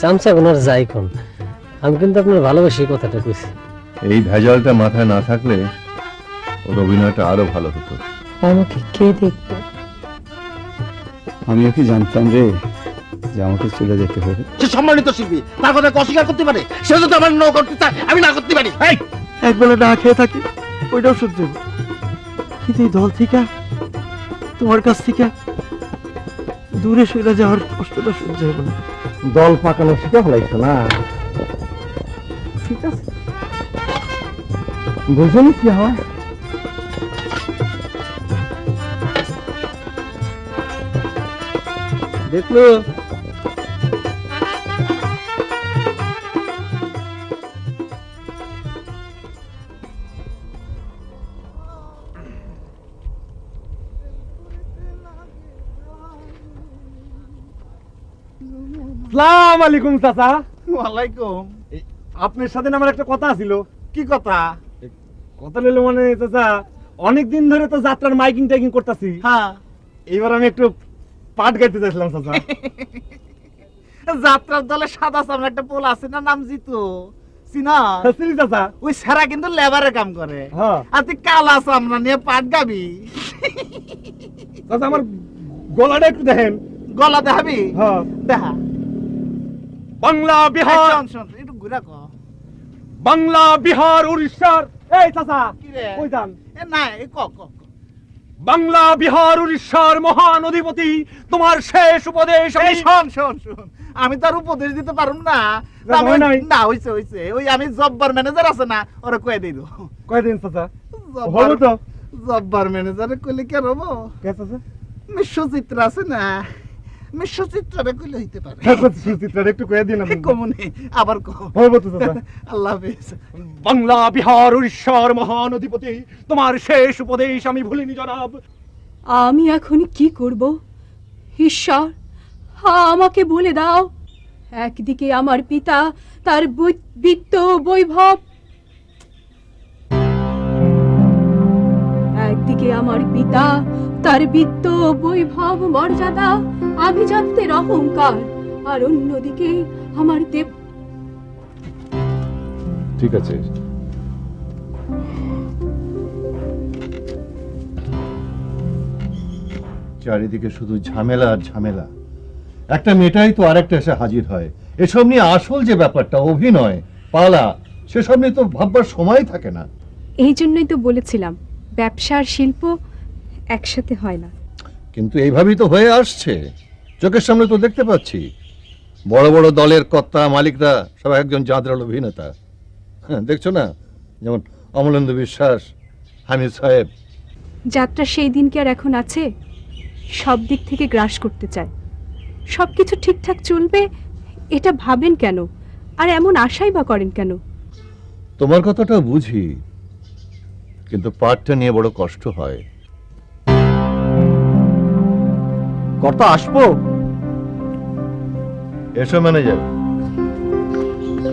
চামচা ওনার যাই কোন, আমি কিন্তু আপনার ভালোবাসি কথাটা কইছি। এই ভেজালটা মাথায় না থাকলে ওর অভিনয়টা আরো ভালো হতো। আমাকে কে দেখবে? আমিও কি জানতাম রে যে আমাকে চলে যেতে হবে। সে সম্মানিত শিল্পী, তার কথা অস্বীকার করতে পারে। সে যদি আমার ন করতে চায়, আমি না করতে পারি। একবেলা না খেয়ে থাকি ওইটাও সহ্য হবে, কিন্তু এই দল থেকে তোমার কাছ থেকে দূরে সরে যাওয়ার কষ্টটা সহ্য হবে না। দল পাকানো শিখে ফেলাইছো না? ঠিক আছে, বুঝলি কি হয়। দেখলো আসসালামু আলাইকুম চাচা। ওয়ালাইকুম। আপনার সাথে আমার একটা কথা ছিল। কি কথা? কথা নিলে মানে চাচা, অনেকদিন ধরে তো যাত্রার মাইকিং টাইকিং করতেছি। হ্যাঁ, এইবার আমি একটু পাঠ গাইতে চাইছিলাম চাচা। যাত্রার দলে সাদা সামনে একটা পোল আছে না, নাম জিতু, চিনা? চিনি চাচা। ওই সারা কিন্তু লেবারের কাম করে। হ্যাঁ আর তুই কালা সামনা নিয়ে পাট গাবি? চাচা, আমার গলাটা একটু দেখেন। গলা দেখাবি? হ্যাঁ। দেখা। বাংলা বিহার, শোন শোন, একটু ঘুরা ক। বাংলা বিহার উড়িষ্যার। এই চাচা কি রে? কই যান? এ না, এ ক ক ক। বাংলা বিহার উড়িষ্যার মহান অধিপতি, তোমার শেষ উপদেশ আমি। এই শোন শোন শোন, আমি তো আর উপদেশ দিতে পারুম না। না, হয় নাই। না, হইছে হইছে। ওই আমি জব্বার ম্যানেজার আছে না, ওরা কয়ে দিল। কয়দিন চাচা হলো তো? জব্বার ম্যানেজারে কইলে কে হবো? কে চাচা? মিশ্বচিত্র আছে না, মিশ্বচিত্রে কইলে হইতে পারে। সুচিত্রার একটু কয়ে দিন আপনি। কমনে আবার কো। হলো তো চাচা। আল্লাহ হাফেজ। বাংলা বিহার উড়িষ্যার মহান অধিপতি, তোমার শেষ উপদেশ আমি ভুলিনি জনাব। আমি এখন কি করব? ঈশ্বর, আমাকে বলে দাও। একদিকে আমার পিতা, তার বিত্ত বৈভব, একদিকে আমার পিতা, তার বিত্ত বৈভব মর্যাদা আভিজাত্যের অহংকার, আর অন্যদিকে আমার দেব। ঠিক আছে, চারিদিকে শুধু ঝামেলা আর ঝামেলা। একটা মেয়েটাই তো আরেকটা এসে হাজির হয়। এসব নিয়ে আসল যে ব্যাপারটা অভিনয় পালা, সেসব নিয়ে তো ভাববার সময় থাকে না। এই জন্যই তো বলেছিলাম ব্যবসা আর শিল্প একসাথে হয় না। কিন্তু এইভাবেই তো হয়ে আসছে, চোখের সামনে তো দেখতে পাচ্ছি। বড় বড় দলের কর্তা মালিকরা সব একজন জাঁদরাল অভিনেতা। হ্যাঁ, দেখছো না, যেমন অমলেন্দু বিশ্বাস, হামিদ সাহেব। যাত্রা সেই দিন কি আর এখন আছে? সব দিক থেকে গ্রাস করতে চায়। সব কিছু ঠিকঠাক চলবে এটা ভাবেন কেন, আর এমন আশাই বা করেন কেন? তোমার কথাটা বুঝি, কিন্তু পাঠটা নিয়ে বড় কষ্ট হয়। কর্তা আসবো? এসো ম্যানেজার।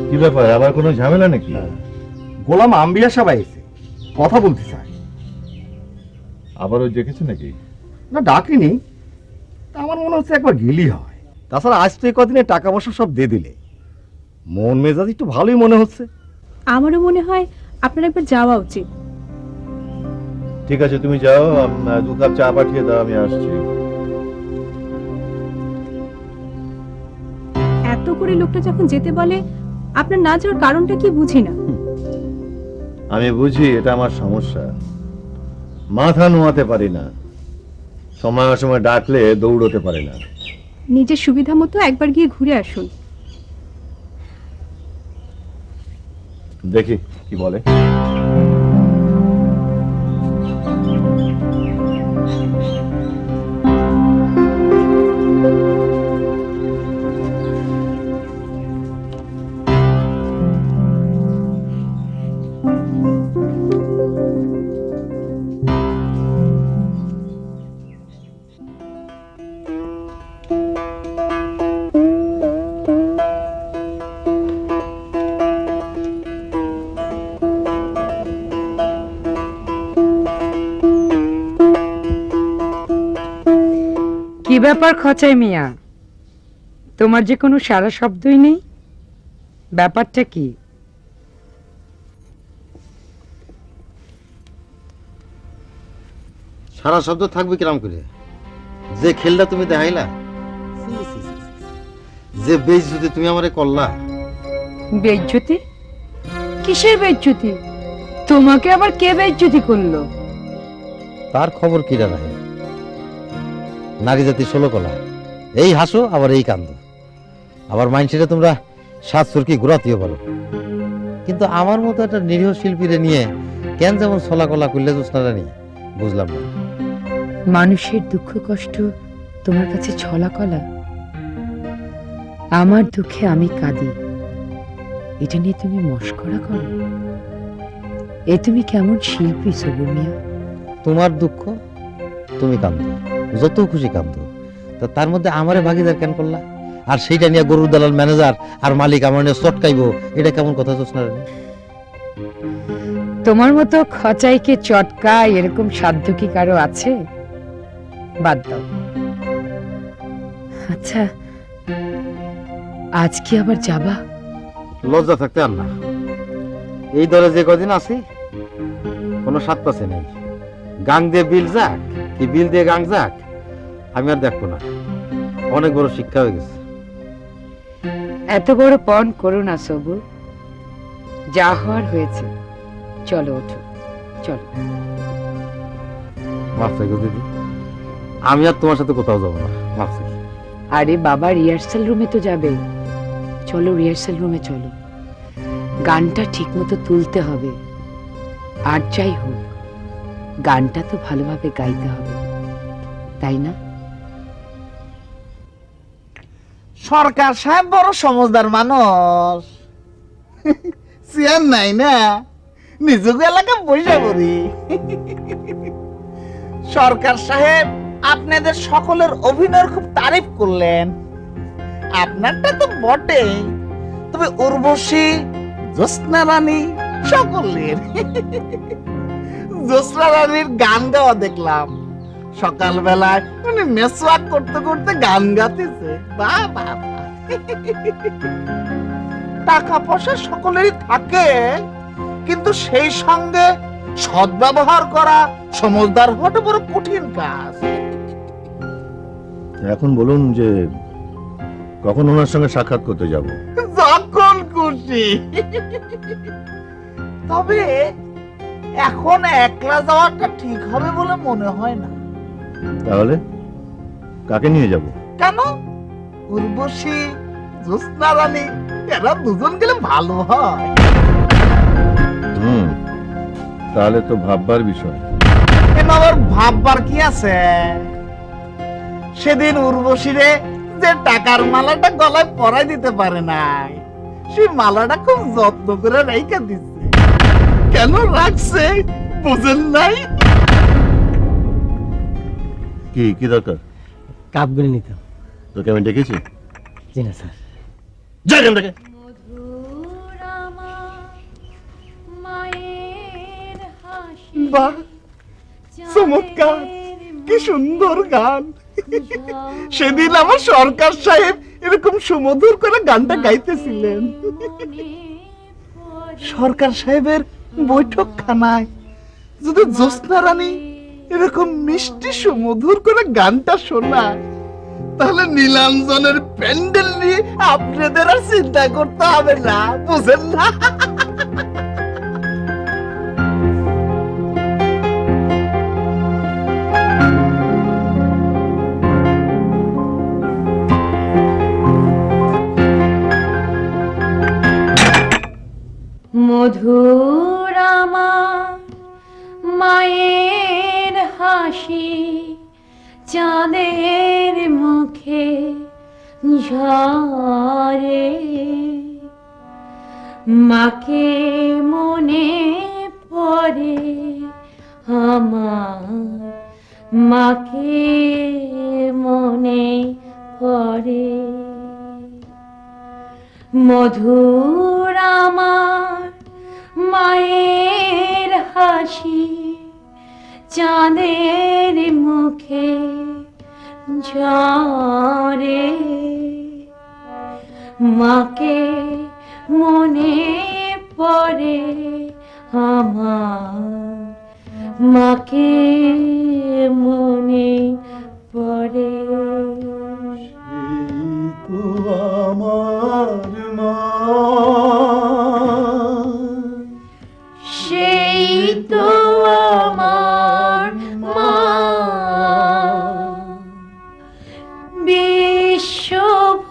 কি ব্যাপার, আবার কোনো ঝামেলা নাকি? গোলাম আম্বিয়া সবাই এসে কথা বলতে চায়। আবারও দেখেছে নাকি? না, ডাকিনি। আমার মনে হচ্ছে একবার গেলি হয়। তাছাড়া আজ তো এই কদিনে টাকা পয়সা সব দিয়ে দিলে মন মেজাজ একটু ভালোই মনে হচ্ছে। আমারও মনে হয় আপনার একবার যাওয়া উচিত। ঠিক আছে, তুমি যাও, 2 কাপ চা পাঠিয়ে দাও, আমি আসছি। এত করে লোকটা যখন যেতে বলে, আপনার না যাওয়ার কারণটা কি বুঝি না। আমি বুঝি, এটা আমার সমস্যা। মাথা নোয়াতে পারি না, সময় অসময় ডাকলে দৌড়তে পারে না। নিজের সুবিধা মতো একবার গিয়ে ঘুরে আসুন। দেখি কি বলে। কি ব্যাপার খচাই মিয়া, তোমার যে কোনো সারা শব্দই নেই, ব্যাপারটা কি? সারা শব্দ থাকবে কিরাম করে? যে খেলটা তুমি দেখাইলা, যে বেইজ্জতি তুমি আমারে করলা। বেইজ্জতি? কিসের বেইজ্জতি? তোমাকে আবার কে বেইজ্জতি করলো? তার খবর কিরা নাই। নারী জাতি 16 কলা, এই হাসো আবার এই কান্দো, আবার মাইন্ডসেটে তোমরা 7 চুরকি ঘুরাতেও পারো। কিন্তু আমার মতো একটা নিরীহ শিল্পীরে নিয়ে কেন যেমন ছলা কলা করলে জোৎস্নারা নিয়ে বুঝলাম না। মানুষের দুঃখ কষ্ট তোমার কাছে ছলা কলা? আমার দুঃখে আমি কাঁদি, এটা নিয়ে তুমি মস্করা করো? এ তুমি কেমন শিল্পী সবুর মিয়া? তোমার দুঃখ তুমি কান্দো, যত খুশি কান্দো, তা তার মধ্যে আমারে ভাগিদার কেন করলা? আর সেইটা নিয়ে গরুর দালাল ম্যানেজার আর মালিক আমার নিয়ে চটকাইবো, এটা কেমন কথা জোৎস্না রানী? তোমার মতো খচাইকে চটকা এরকম সাধ্য কি কারো আছে? বাদ দাও। আচ্ছা, আজ কি আবার যাবা? লজ্জা থাকতে আর না, এই দরে যে কদিন আছি কোনো স্বাদ পাচ্ছে নেই। গাং দিয়ে বিল যাক কি বিল দিয়ে গাং যাক, আমি আর দেখবো না। অনেক বড় শিক্ষা হয়ে গেছে। এত বড় পণ করো না সবু, যা হওয়ার হয়েছে। চলো ওঠো, চলো। মাফ চাইগো দিদি, আমি আর তোমার সাথে কোথাও যাবো না, মাফ চাই। আরে বাবা, রিহার্সাল রুমে তো যাবে। চলো রিহার্সাল রুমে চলো, গানটা ঠিক মতো তুলতে হবে। আর যাই হোক, গানটা তো ভালোভাবে গাইতে হবে, তাই না? সরকার সাহেব বড় সমজদার মানুষ, চেয়ার নাই না, নিজেকে এলাকা বসে পড়ি। সরকার সাহেব আপনাদের সকলের অভিনয়ের খুব তারিফ করলেন। আপনারটা তো বটেই, তবে উর্বশী, জ্যোৎস্না রানী সকলের। জ্যোৎস্না রানীর গান গাওয়া দেখলাম সকালবেলায়, মানে মেসওয়াক করতে করতে গান গাইতেছে। বাহ বাহ বাহ। টাকা পয়সা সকলেরই থাকে, কিন্তু সেই সঙ্গে সদ্ব্যবহার করা, সমজদার হওয়াটা বড় কঠিন কাজ। এখন বলুন যে কখন ওনার সঙ্গে সাক্ষাৎ করতে যাব? যখন খুশি। তবে এখন একলা যাওয়াটা ঠিক হবে বলে মনে হয় না। তাহলে কাকে নিয়ে যাব? কেন? উর্বশী, জ্যোৎস্না রানী, এরা দুজন গেলে ভালো হয়। তাহলে তো ভাববার বিষয়। আবার ভাববার কি আছে? সেদিন উর্বশীরে যে টাকার মালাটা গলায় পরাই দিতে পারে নাই, সেই মালাটা খুব যত্ন করে রেখে দিচ্ছে। কেন রাখছে বুঝেন নাই? কি কি দরকার? কাপগুলি নিতাম। তোকে আমি ডেকেছি? জি না স্যার। যা এখান থেকে। বাহ, চমৎকার, কি সুন্দর গান। সেদিন আমার সরকার সাহেব এরকম সুমধুর করে গানটা গাইতেছিলেন। সরকার সাহেবের বৈঠকখানায় যদি জ্যোৎস্না রানী এরকম মিষ্টি সুমধুর করে গানটা শোনায়, তাহলে নীলাঞ্জনের প্যান্ডেল নিয়ে আপনাদের আর চিন্তা করতে হবে না, বুঝেন না? মধুর আমার মায়ের হাসি, চাঁদের মুখে ঝরে, মাকে মনে পড়ে আমার, মাকে মনে পড়ে। মধুর আমার মায়ের হাসি, চাঁদের মুখে ঝরে, মাকে মনে পড়ে আমার, মাকে মনে পড়ে। আমার মা, সেই তো আমার মা, বিশ্বভুবন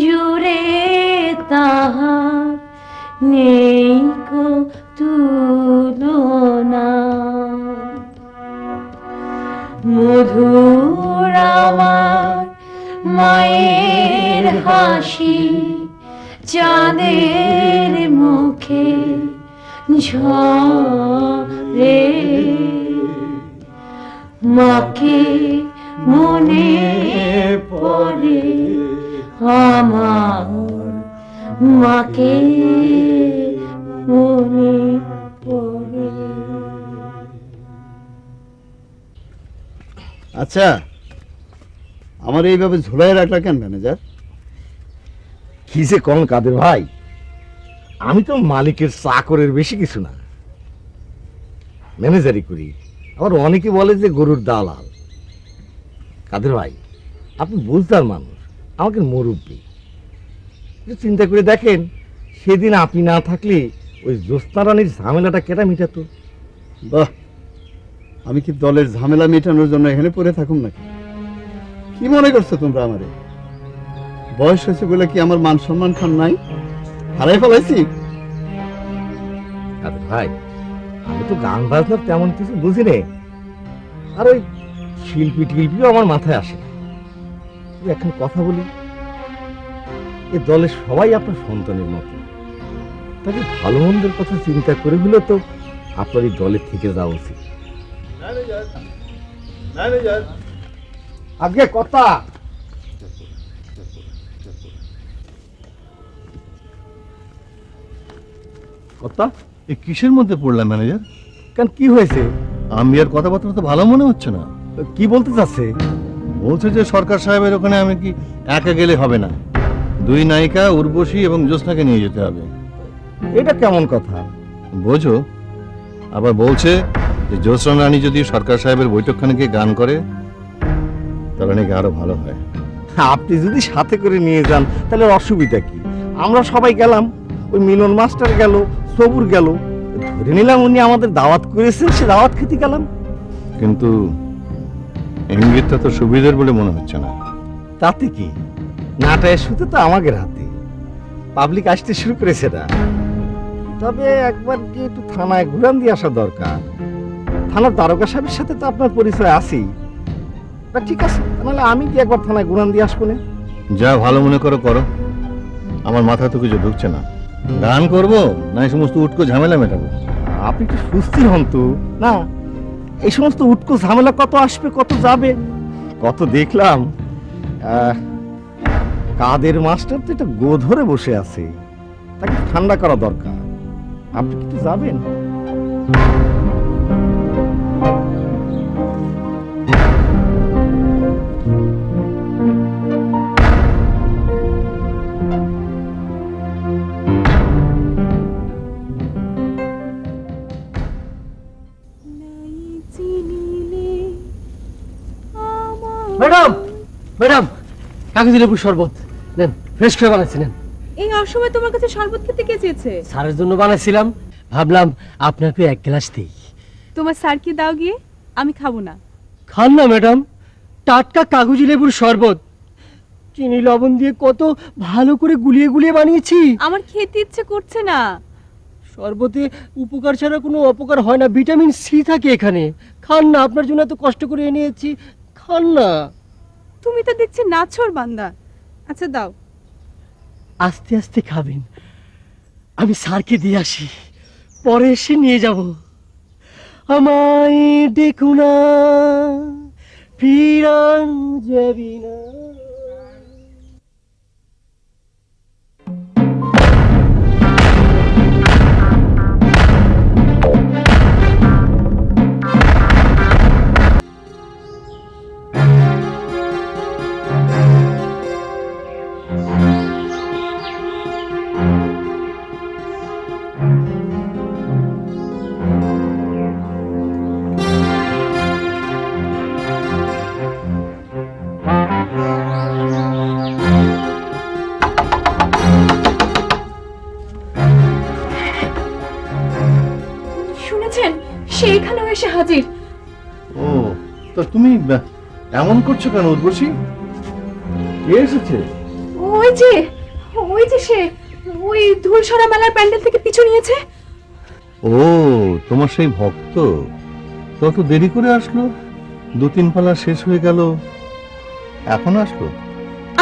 জুড়ে তাহার নেই কো তুলনা। মধুর আমার মায়ের হাসি, চাঁদের মুখে ঝরে। মাকে মনে পড়ে আমার, মাকে মনে পড়ে। আচ্ছা, আমার এইভাবে ঝোলাই রাখলা কেন ম্যানেজার? কি যে কোন কাদের ভাই, আমি তো মালিকের চাকরের বেশি কিছু না, ম্যানেজারি করি। আবার অনেকে বলে যে গরুর দালাল। কাদের ভাই, আপনি বুঝতার মানুষ, আমাকে মুরব্বী। একটু চিন্তা করে দেখেন, সেদিন আপনি না থাকলে ওই জ্যোৎস্না রানীর ঝামেলাটা কেটা মিটাতো? বাহ, আমি কি দলের ঝামেলা মেটানোর জন্য এখানে পড়ে থাকুম নাকি? কি মনে করছো তোমরা আমারে? বয়স হয়েছে বলে কি আমার মান সম্মান খান নাই? হারাই ফেলাইছি? কাদের ভাই, আমি তো গান বাজনার তেমন কিছু বুঝি নে, আর ওই শিল্পী টিল্পিও আমার মাথায় আসে না। তবে এখন কথা বলি, এ দলের সবাই আপনার সন্তানের মতো, তাকে ভালো মন্দের কথা চিন্তা করে হলে তো আপনার এই দলে থেকে যাওয়া উচিত। আজকে কথা কথা এ কিসের মধ্যে পড়লাম ম্যানেজার? কেন, কি হয়েছে? আমি আর কথাবার্তা তো ভালো মনে হচ্ছে না। কি বলতে চাচ্ছে? বলছে যে সরকার সাহেবের ওখানে আমি কি একা গেলে হবে না, দুই নায়িকা উর্বশী এবং জ্যোৎস্নাকে নিয়ে যেতে হবে। এটা কেমন কথা? বোঝো, আবার বলছে যে জ্যোৎস্না রানী যদি সরকার সাহেবের বৈঠকখানে গিয়ে গান করে তাহলে নাকি আরো ভালো হয়। আপনি যদি সাথে করে নিয়ে যান তাহলে অসুবিধা কি? আমরা সবাই গেলাম, ওই মিলন মাস্টার গেল, সবুর গেল, ধরে নিলাম উনি আমাদের দাওয়াত করেছে, সে দাওয়াত খেতে গেলাম। কিন্তু ইঙ্গিতটা তো সুবিধার বলে মনে হচ্ছে না। তাতে কি, নাটায় শুতে তো আমাদের হাতে, পাবলিক আসতে শুরু করেছে না। তবে একবার কি একটু থানায় ঘুরান দিয়ে আসা দরকার। থানার দারোগা সাহেবের সাথে তো আপনার পরিচয় আছেই। তা ঠিক আছে, তাহলে আমি কি একবার থানায় ঘুরান দিয়ে আসবো না? যা ভালো মনে করো করো, আমার মাথা তো কিছু ঢুকছে না। গান করবো না এই সমস্ত উটকো ঝামেলা মেটাবো? আপনি একটু সুস্থির হন তো। না, এই সমস্ত উটকো ঝামেলা কত আসবে কত যাবে, কত দেখলাম। কাদের মাস্টার তো এটা গো ধরে বসে আছে, তাকে ঠান্ডা করা দরকার। আপনি কি একটু যাবেন? ম্যাডাম, ম্যাডাম, কাগজি লেবুর শরবত নেন, ফ্রেশ করে বানাইছি, নেন। এই অসময় তোমার কাছে শরবত খেতে কে চেয়েছে? স্যারের জন্য বানাইছিলাম, ভাবলাম আপনাকে এক গ্লাস দিই। তোমার স্যারকে দাও গিয়ে, আমি খাবো না। খান না ম্যাডাম, টাটকা কাগজি লেবুর শরবত, চিনি লবণ দিয়ে কত ভালো করে গুলিয়ে গুলিয়ে বানিয়েছি। আমার খেতে ইচ্ছে করছে না। শরবতে উপকার ছাড়া কোনো অপকার হয় না, ভিটামিন সি থাকে এখানে। খান না, আপনার জন্য এত কষ্ট করে এনেছি, খান না। তুমি তো দেখছি নাছোড় বান্দা। আচ্ছা দাও। আস্তে আস্তে খাবেন, আমি স্যারকে দিয়ে আসি, পরে এসে নিয়ে যাব। আমায় দেখো না, ফিরান যাবি না। সে এখানেও এসে হাজির। ও, তা তুমি এমন করছো কেন উর্বশী? কে এসেছে? ওই যে সে ওই ধুলসরা মেলার প্যান্ডেল থেকে পিছু নিয়েছে। ও, তোমার সেই ভক্ত তত দেরি করে আসলো? 2-3 পালা শেষ হয়ে গেল, এখন আসলো?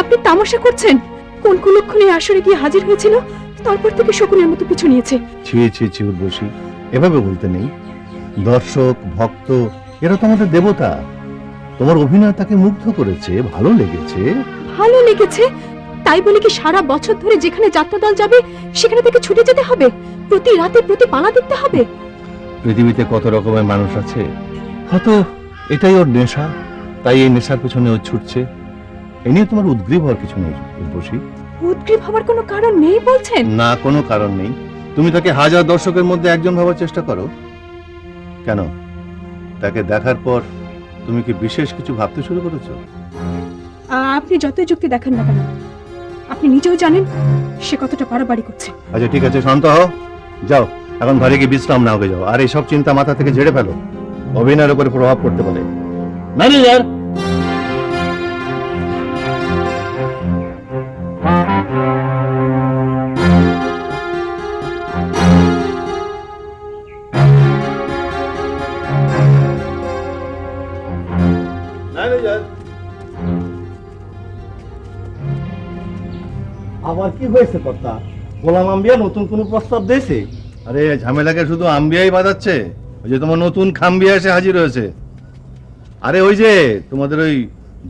আপনি তামাশা করছেন? কোন কুলক্ষণে আসরে গিয়ে হাজির হয়েছিল, তারপর থেকে শকুনের মতো পিছু নিয়েছে। ছি ছি ছি উর্বশী, এভাবে বলতে নেই। দর্শক ভক্ত এরা তো আমাদের দেবতা। তোমার অভিনয় তাকে মুগ্ধ করেছে, ভালো লেগেছে। ভালো লেগেছে তাই বলে কি সারা বছর ধরে যেখানে যাত্রা দল যাবে সেখানে থেকে ছুটে যেতে হবে? প্রতি রাতে প্রতি পালা দেখতে হবে? পৃথিবীতে কত রকমের মানুষ আছে, হয়তো এটাই ওর নেশা, তাই এই নেশার পেছনে ও ছুটছে। এ নিয়ে তোমার উদ্গ্রীব হওয়ার কিছু নেই উর্বশী। উদ্গ্রীব হওয়ার কোনো কারণ নেই বলছেন? না, কোনো কারণ নেই। তুমি তাকে হাজার দর্শকের মধ্যে একজন ভাবার চেষ্টা করো। কেন, তাকে দেখার পর তুমি কি বিশেষ কিছু ভাবতে শুরু করেছো? আপনি যতই যুক্তি দেখান না কেন, আপনি নিজেও জানেন সে কতটা বাড়াবাড়ি করছে। আচ্ছা ঠিক আছে, শান্ত হও, যাও এখন ঘরে গিয়ে বিশ্রাম নাও, যাও। আর এইসব চিন্তা মাথা থেকে ঝেড়ে ফেলো, অভিনয়ের উপরে প্রভাব পড়তে পারে। ম্যানেজার, আবার কি হয়েছে কর্তা? গোলাম আম্বিয়া নতুন কোনো প্রস্তাব দিয়েছে? আরে ঝামেলাকে শুধু আম্বিয়াই বাঁধাচ্ছে। ওই যে তোমার নতুন খাম্বিয়া এসে হাজির হয়েছে। আরে ওই যে তোমাদের ওই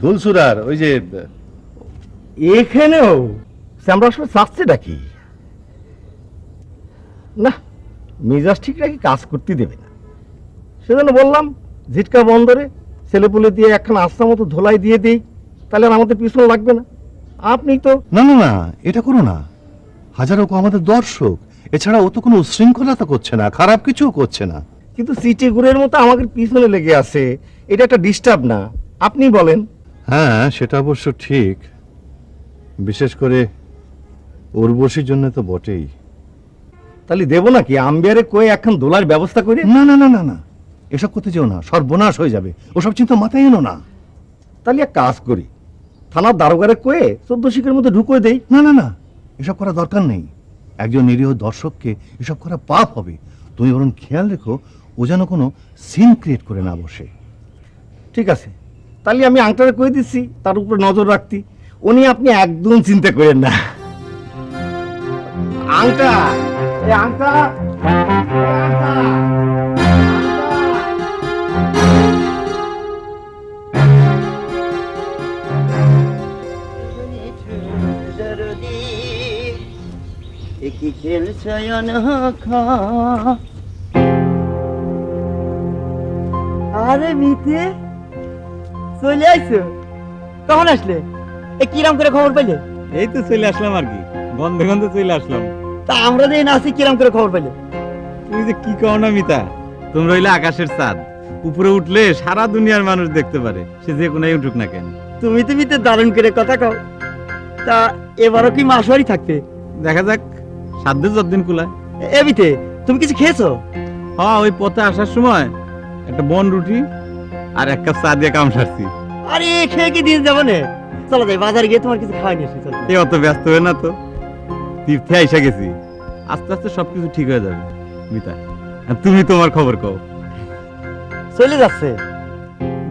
ধুলসুরার ওই যে এখানেও আমরা আসলে চাচ্ছেটা কি? না, মেজাজ ঠিক রাখি কাজ করতে দেবে না। সেজন্য বললাম ঝিটকা বন্দরে ছেলেপুলে দিয়ে একখান আস্তা মতো ধোলাই দিয়ে দিই, তাহলে আর আমাদের পিছনে লাগবে না। আপনি তো না না না, এটা করো না। হাজারো আমাদের দর্শক, এছাড়া ও তো কোনো উচ্ছৃঙ্খলতা করছে না, খারাপ কিছুও করছে না। কিন্তু সিটি গুড়ের মতো আমাদের পিছনে লেগে আছে, এটা একটা ডিস্টার্ব না? আপনি বলেন। হ্যাঁ, সেটা অবশ্য ঠিক, বিশেষ করে উর্বশীর জন্য তো বটেই। তাহলে দেবো নাকি আম্বিয়ারে কয়ে একখান দোলার ব্যবস্থা করে? না না না না না, এসব করতে যেও না, সর্বনাশ হয়ে যাবে। ওসব চিন্তা মাথায় এনো না। তাহলে এক কাজ করি, থানার দারোগারে কয়ে 14 শিখের মধ্যে ঢুকিয়ে দেই। না না না, এসব করা দরকার নেই। একজন নিরীহ দর্শককে এসব করা পাপ হবে। তুমি বরং খেয়াল রেখো ও যেন কোনো সিন ক্রিয়েট করে না বসে। ঠিক আছে, তাহলে আমি আংটারে কয়ে দিচ্ছি তার উপর নজর রাখতি। উনি আপনি একদম চিন্তা করেন না। আংটা, এই আংটা, এই আংটা। আরে মিতে চলে আইছো? কখন আসলে? এ কিরাম করে খবর পাইলে? এই তো চলে আসলাম আর কি, গন্ধে গন্ধে চলে আসলাম। তা আমরা যে না আছি কিরাম করে খবর পাইলে? তুমি যে কি কও না মিতা, তোমরা হইলে আকাশের চাঁদ, উপরে উঠলে সারা দুনিয়ার মানুষ দেখতে পারে, সে যে কোনায় উঠুক না কেন। তুমি তো মিতে দারুণ করে কথা কও। তা এবারও কি মাসওয়ারি থাকবে? দেখা যাক, সাধ্যে যতদিন কুলায়। এ মিতে তুমি কিছু খেয়েছো? হ্যাঁ, ওই পথে আসার সময় একটা বন রুটি আর এক কাপ চা দিয়ে কাম সারছি। আরে খেয়ে কি দিন যাবো না? চলো যাই বাজারে গিয়ে তোমার কিছু খাওয়াই নিয়ে আসি। চলো। এ অত ব্যস্ত হয়ে না তো, তীর্থে আইসা গেছি, আস্তে আস্তে সবকিছু ঠিক হয়ে যাবে। মিতা, আর তুমি তোমার খবর কও। চলে যাচ্ছে,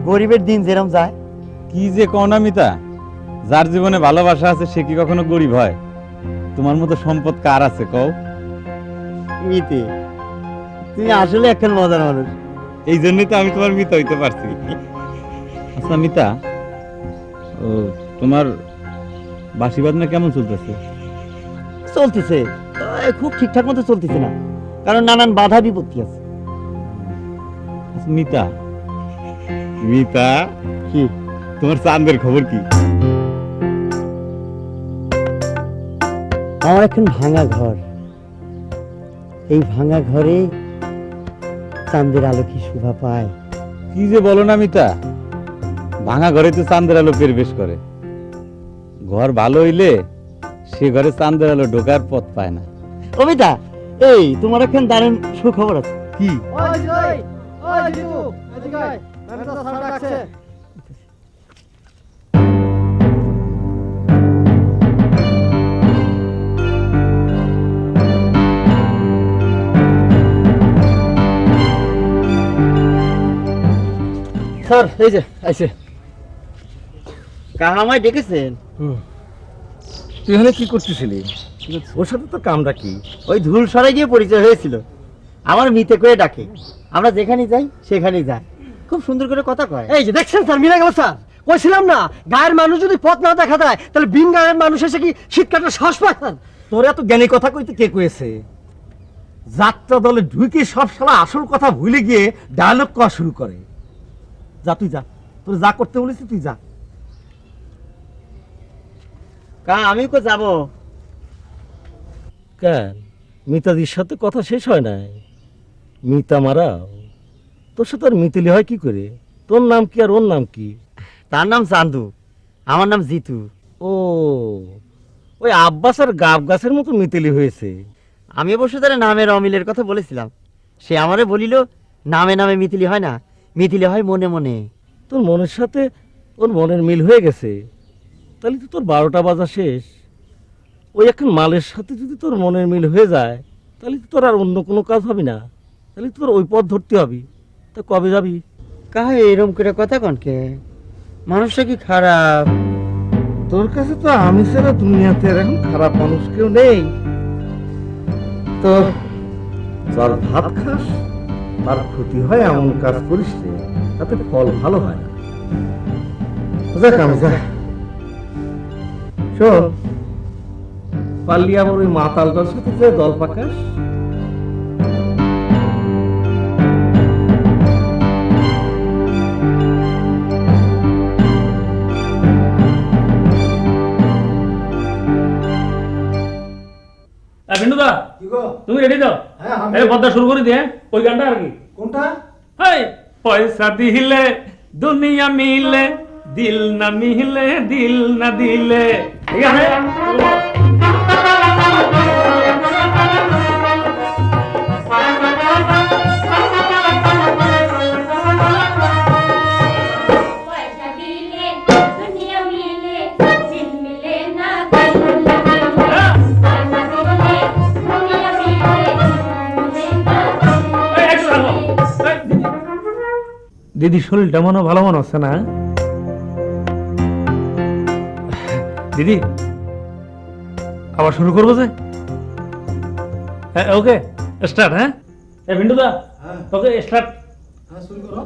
গরিবের দিন যেরকম যায়। কি যে কও না মিতা, যার জীবনে ভালোবাসা আছে সে কি কখনো গরিব হয়? তোমার মতো সম্পদ কার আছে কও? মিতে তুমি আসলে একখান মজার মানুষ। এই জন্যই তো আমি তোমার মিতা হইতে পারছি। আচ্ছা মিতা, ও তোমার বাঁশি বাজনা কেমন চলতেছে? চলতেছে, খুব ঠিকঠাক মতো চলতেছে না, কারণ নানান বাধা বিপত্তি আছে। আচ্ছা, মিতা মিতা কি তোমার চাঁদের খবর কি? আমার এখন ভাঙা ঘর, এই ভাঙা ঘরে চাঁদের আলো কি শোভা পায়? কি যে বলো না মিতা, ভাঙা ঘরে তো চাঁদের আলো প্রবেশ করে। ঘর ভালো হইলে সে ঘরে চাঁদের আলো ঢোকার পথ পায় না। কবিতা, এই তোমার এখন দারুণ সুখবর আছে। কি? স্যার এই যে আইছে। আমায় ডেকেছেন? তুই এখানে কি করতেছিলি? ওর সাথে তো কামটা কি? ওই ধুল সরাই গিয়ে পরিচয় হয়েছিল। আমার মিতে করে ডাকে, আমরা যেখানে যাই সেখানেই যাই, খুব সুন্দর করে কথা কয়। এই যে দেখছেন স্যার, মিলে গেল স্যার। কইছিলাম না, গায়ের মানুষ যদি পথ না দেখা দেয় তাহলে বিন গায়ের মানুষ এসে কি শীতকালটা শ্বাস পায় স্যার? তোর এত জ্ঞানী কথা কইতে কে কয়েছে? যাত্রা দলে ঢুকে সব শালা আসল কথা ভুলে গিয়ে ডায়লগ করা শুরু করে। যা তুই যা, তোর যা করতে বলেছি তুই যা। আমি কো যাব কেন? মিতাদির সাথে কথা শেষ হয় নাই? মিতা মারাও তোর সাথে আর মিতালি হয় কি করে? তোর নাম কি আর ওর নাম কি? তার নাম চান্দু, আমার নাম জিতু। ও, ওই আব্বাস আর গাব গাছের মতো মিতালি হয়েছে। আমি অবশ্য তার নামের অমিলের কথা বলেছিলাম, সে আমারে বলিল নামে নামে মিতালি হয় না, মিতালি হয় মনে মনে। তোর মনের সাথে ওর মনের মিল হয়ে গেছে, তাহলে তো তোর 12টা বাজা শেষ। ওই এখন মালের সাথে যদি তোর মনের মিল হয়ে যায় তাহলে তো তোর আর অন্য কোনো কাজ হবে না, তাহলে তোর ওই পথ ধরতে হবে। তা কবে যাবি? কাহে এরকম করে কথা কনকে? মানুষটা কি খারাপ? তোর কাছে তো আমি ছাড়া দুনিয়াতে এখন খারাপ মানুষ কেউ নেই। তো যার ভাত খাস তার ক্ষতি হয় এমন কাজ করিস রে, তাতে ফল ভালো হয় না। যাক আমি যা। শোন, পারলি আমার ওই মাতালটার সাথে যে দল পাকাস। বিন্দুদা, তুমি রেডি দাও। এই পদ্মা শুরু করে দিয়ে ওই গানটা আর কি। কোনটা? হাই, পয়সা দিলে দুনিয়া মিলে, দিল না মিলে দিল না দিলে। ঠিক আছে? পয়সা দিলে দুনিয়া মিলে, দিল মিলে না দিল না দিলে। পয়সা দিলে দুনিয়া মিলে, দিল মিলে না এই, একটু রাখো। এই, দিদি শরীরটা মনে ভালো মনে হচ্ছে না? দিদি আবার শুরু করবো যে? Okay start. হ্যাঁ বিন্টুদা, ওকে স্টার্ট। শুরু করো।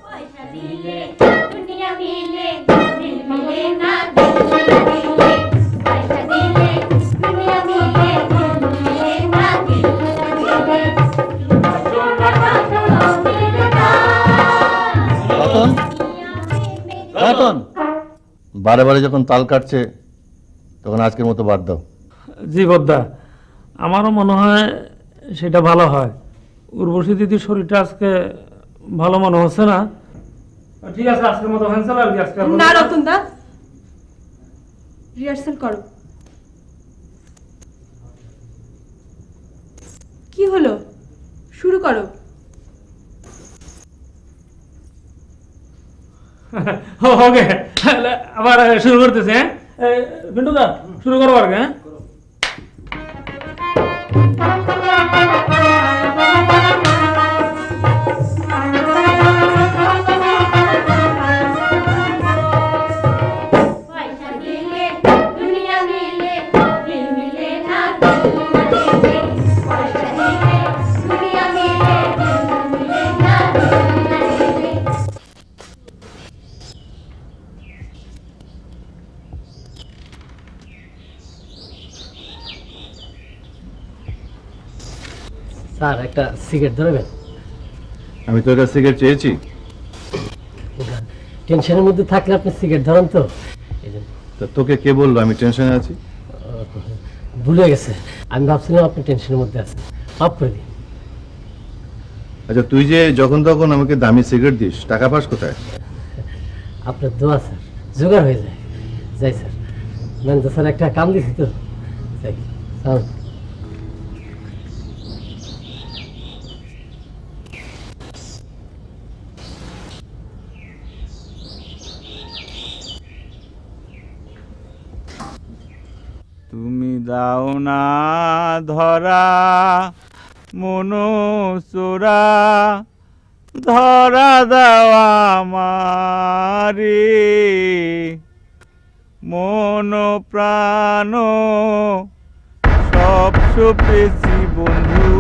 পয়সা দিলে দুনিয়া মিলে, দিল মিলে না দিল না দিলে। পয়সা দিলে দুনিয়া মিলে, দিল মিলে না দিল না দিলে। রতন, রতন, বারে বারে যখন তাল কাটছে তখন আজকের মতো বাদ দাও। জি বদ্দা, আমারও মনে হয় সেটা ভালো হয়। উর্বশী দিদির শরীরটা আজকে ভালো মনে হচ্ছে না। ঠিক আছে, আজকের মতো ক্যান্সেল আর কি। আজকে না রতন দা, রিহার্সাল করো। কি হলো, শুরু করো। ওকে, আবার শুরু করতেছে। হ্যাঁ বিন্টুদা, শুরু করো আর কি। হ্যাঁ পয়সা দিলে দুনিয়া মিলে, দিল মিলে না দিল না দিলে। পয়সা দিলে দুনিয়া মিলে, দিল মিলে না দিল না দিলে। স্যার একটা সিগারেট ধরবেন? আমি তোর কাছ থেকে চেয়েছি? টেনশনের মধ্যে থাকলে আপনি সিগারেট ধরেন তো, এই জন্য। তা তোকে কে বললো আমি টেনশনে আছি? ভুলে গেছে, আমি ভাবছিলাম আপনি টেনশনের মধ্যে আছেন, মাফ করে দিন। আচ্ছা, তুই যে যখন তখন আমাকে দামি সিগারেট দিস, টাকা পাস কোথায়? আপনার দোয়া স্যার জোগাড় হয়ে যায়। যাই স্যার, ম্যানেজার স্যার একটা কাম দিছি তো, যাই। সালাম। তুমি দাও না ধরা মনোসোরা, ধরা দেওয়া আমারে, মন প্রাণ সব সপেছি বন্ধু,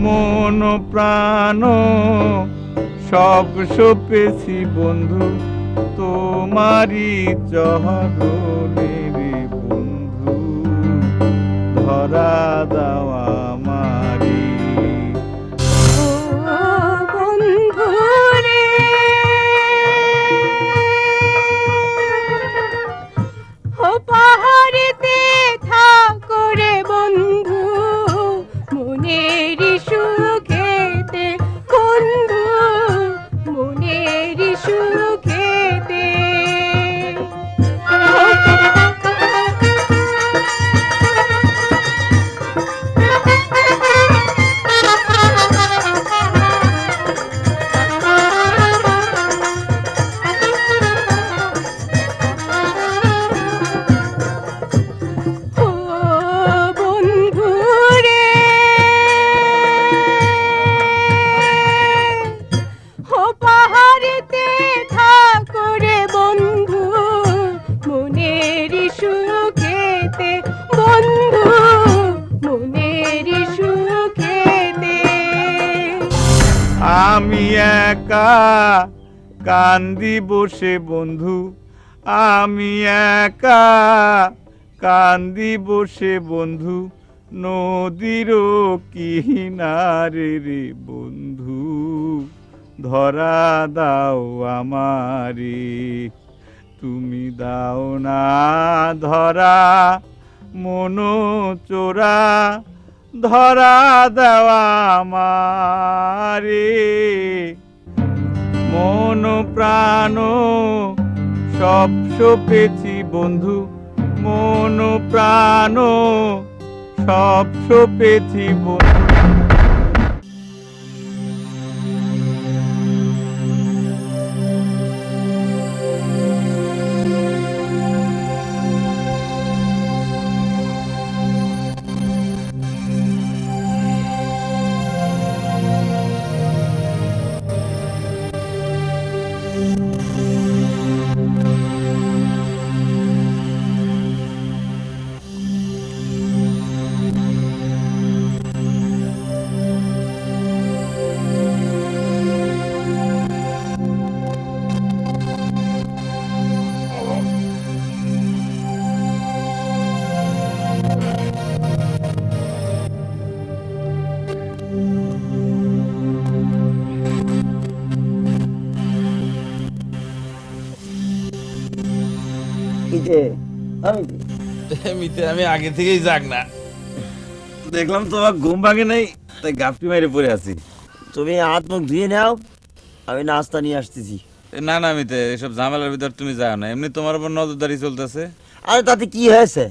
মন প্রাণ সব সপেছি বন্ধু, তোমারই চরণে রে বন্ধু, ধরা দেওয়া আমারে। পাহাড়েতে থাকো রে বন্ধু, মনের সুখেতে বন্ধু, মনের সুখেতে। আমি একা কান্দি বসে বন্ধু, আমি একা কান্দি বসে বন্ধু, নদীর কিনারে রে বন্ধু, ধরা দাও আমারে। তুমি দাও না ধরা মনো চোরা, ধরা দেওয়া আমারে, মন প্রাণ সব সপেছি বন্ধু, মন প্রাণ সব সপেছি বন্ধু। এমনিতে আমি আগে থেকেই যাক না, দেখলাম তোমার ঘুম ভাঙে নাই, তাই গাপটি মাইরে পড়ে আছি। তুমি হাত মুখ ধুয়ে নাও, আমি নাস্তা নিয়ে আসতেছি। না না, আমি এসব ঝামেলার ভিতর তুমি যাও না, এমনি তোমার উপর নজরদারি চলতেছে। আরে তাতে কি হয়েছে?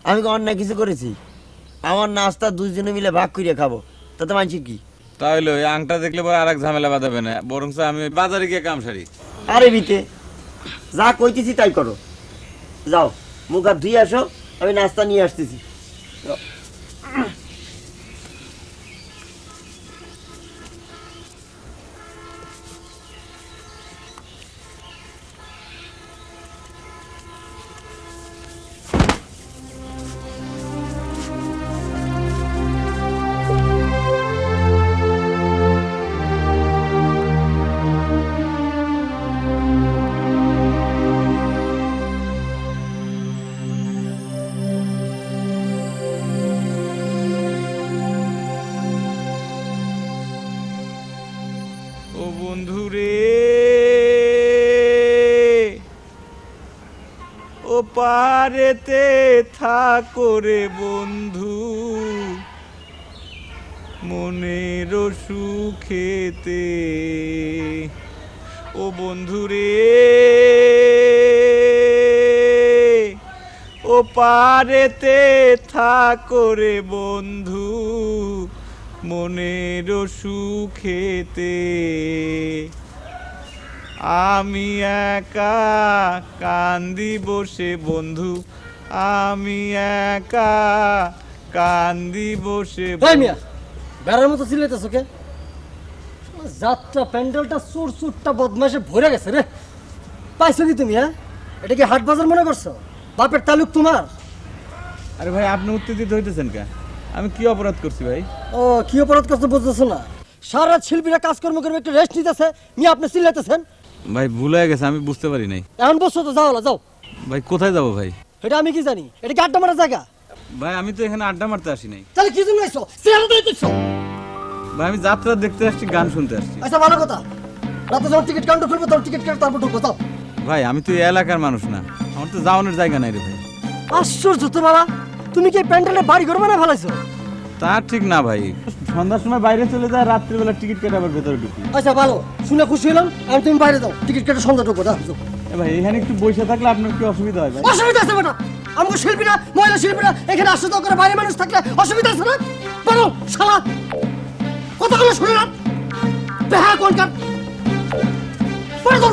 আমি কি অন্যায় কিছু করেছি? আমার নাস্তা দুইজনে মিলে ভাগ করে খাবো, তাতে মানছি কি? তাহলে ওই আংটা দেখলে পরে আর এক ঝামেলা বাঁধাবে না, বরং আমি বাজারে গিয়ে কাম সারি। আরে বিতে, যা কইতেছি তাই করো। যাও মুখ হাত ধুয়ে আসো, আমি নাস্তা নিয়ে আসতেছি। ও বন্ধু রে, ও পারেতে থাকো রে বন্ধু, মনের সুখেতে ও বন্ধু রে ও পারেতে থাকো রে বন্ধু মনের সুখেতে আমি একা কান্দি বসে বন্ধু আমি একা কান্দি বসে বেড়ার মতো চিল্লাইতেছ কে? যাত্রা প্যান্ডেলটা চোর চুরটা বদমাশে ভরে গেছে রে। পাইছো কি তুমি? হ্যাঁ, এটা কি হাট বাজার মনে করছো? বাপের তালুক তোমার? আরে ভাই আপনি উত্তেজিত হইতেছেন কে? আমি কি অপরাধ করছি ভাই? ও কি অপরাধ করতে বুঝতেছো না? সারা রাত শিল্পীরা কাজকর্ম করবে, একটু রেস্ট নিতেছে, নিয়ে আপনি চিল্লাইতেছেন। ভাই ভুল হয়ে গেছে, আমি বুঝতে পারি নাই। এখন বসছো তো, যাও যাও। ভাই কোথায় যাবো ভাই? এটা আমি কি জানি? এটা কি আড্ডা মারার জায়গা? ভাই আমি তো এখানে আড্ডা মারতে আসি নাই। তাহলে কি জন্য আইছো? চেয়ারে দিতেছো? ভাই আমি যাত্রা দেখতে আসছি, গান শুনতে আসছি। আচ্ছা ভালো কথা, রাতে যখন টিকিট কাউন্টার খুলবো তখন টিকিট কেটে তারপর ঢুকবো, যাও। ভাই আমি তো এই এলাকার মানুষ না, আমার তো যাওয়ানোর জায়গা নাই রে ভাই। আশ্চর্য তো বাবা, তুমি কি প্যান্ডেলে বাড়ি ঘর বানায় ফেলাইছো? তা ঠিক না ভাই, সন্ধ্যার সময় বাইরে চলে যায়, রাত্রিবেলা টিকিট কেটে আবার ভেতরে ঢুকি। আচ্ছা ভালো, শুনে খুশি হলাম। আর তুমি বাইরে যাও, টিকিট কেটে সন্ধ্যা ঢুকবো, যাও। ভাই এখানে একটু বসে থাকলে আপনার কি অসুবিধা হয় ভাই? অসুবিধা আছে বেটা, আমাকে শিল্পীরা, মহিলা শিল্পীরা এখানে আসতে দাও করে, বাইরে মানুষ থাকলে অসুবিধা আছে না? বলো শালা, কথাগুলো শুনে না বেহা কোন কার পড়ে যাও।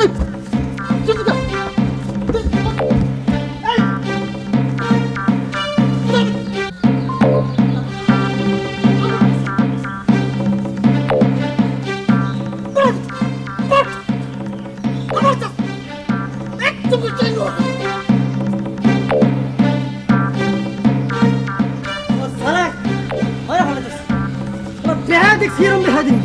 দেখছি এরম দেখা দিন।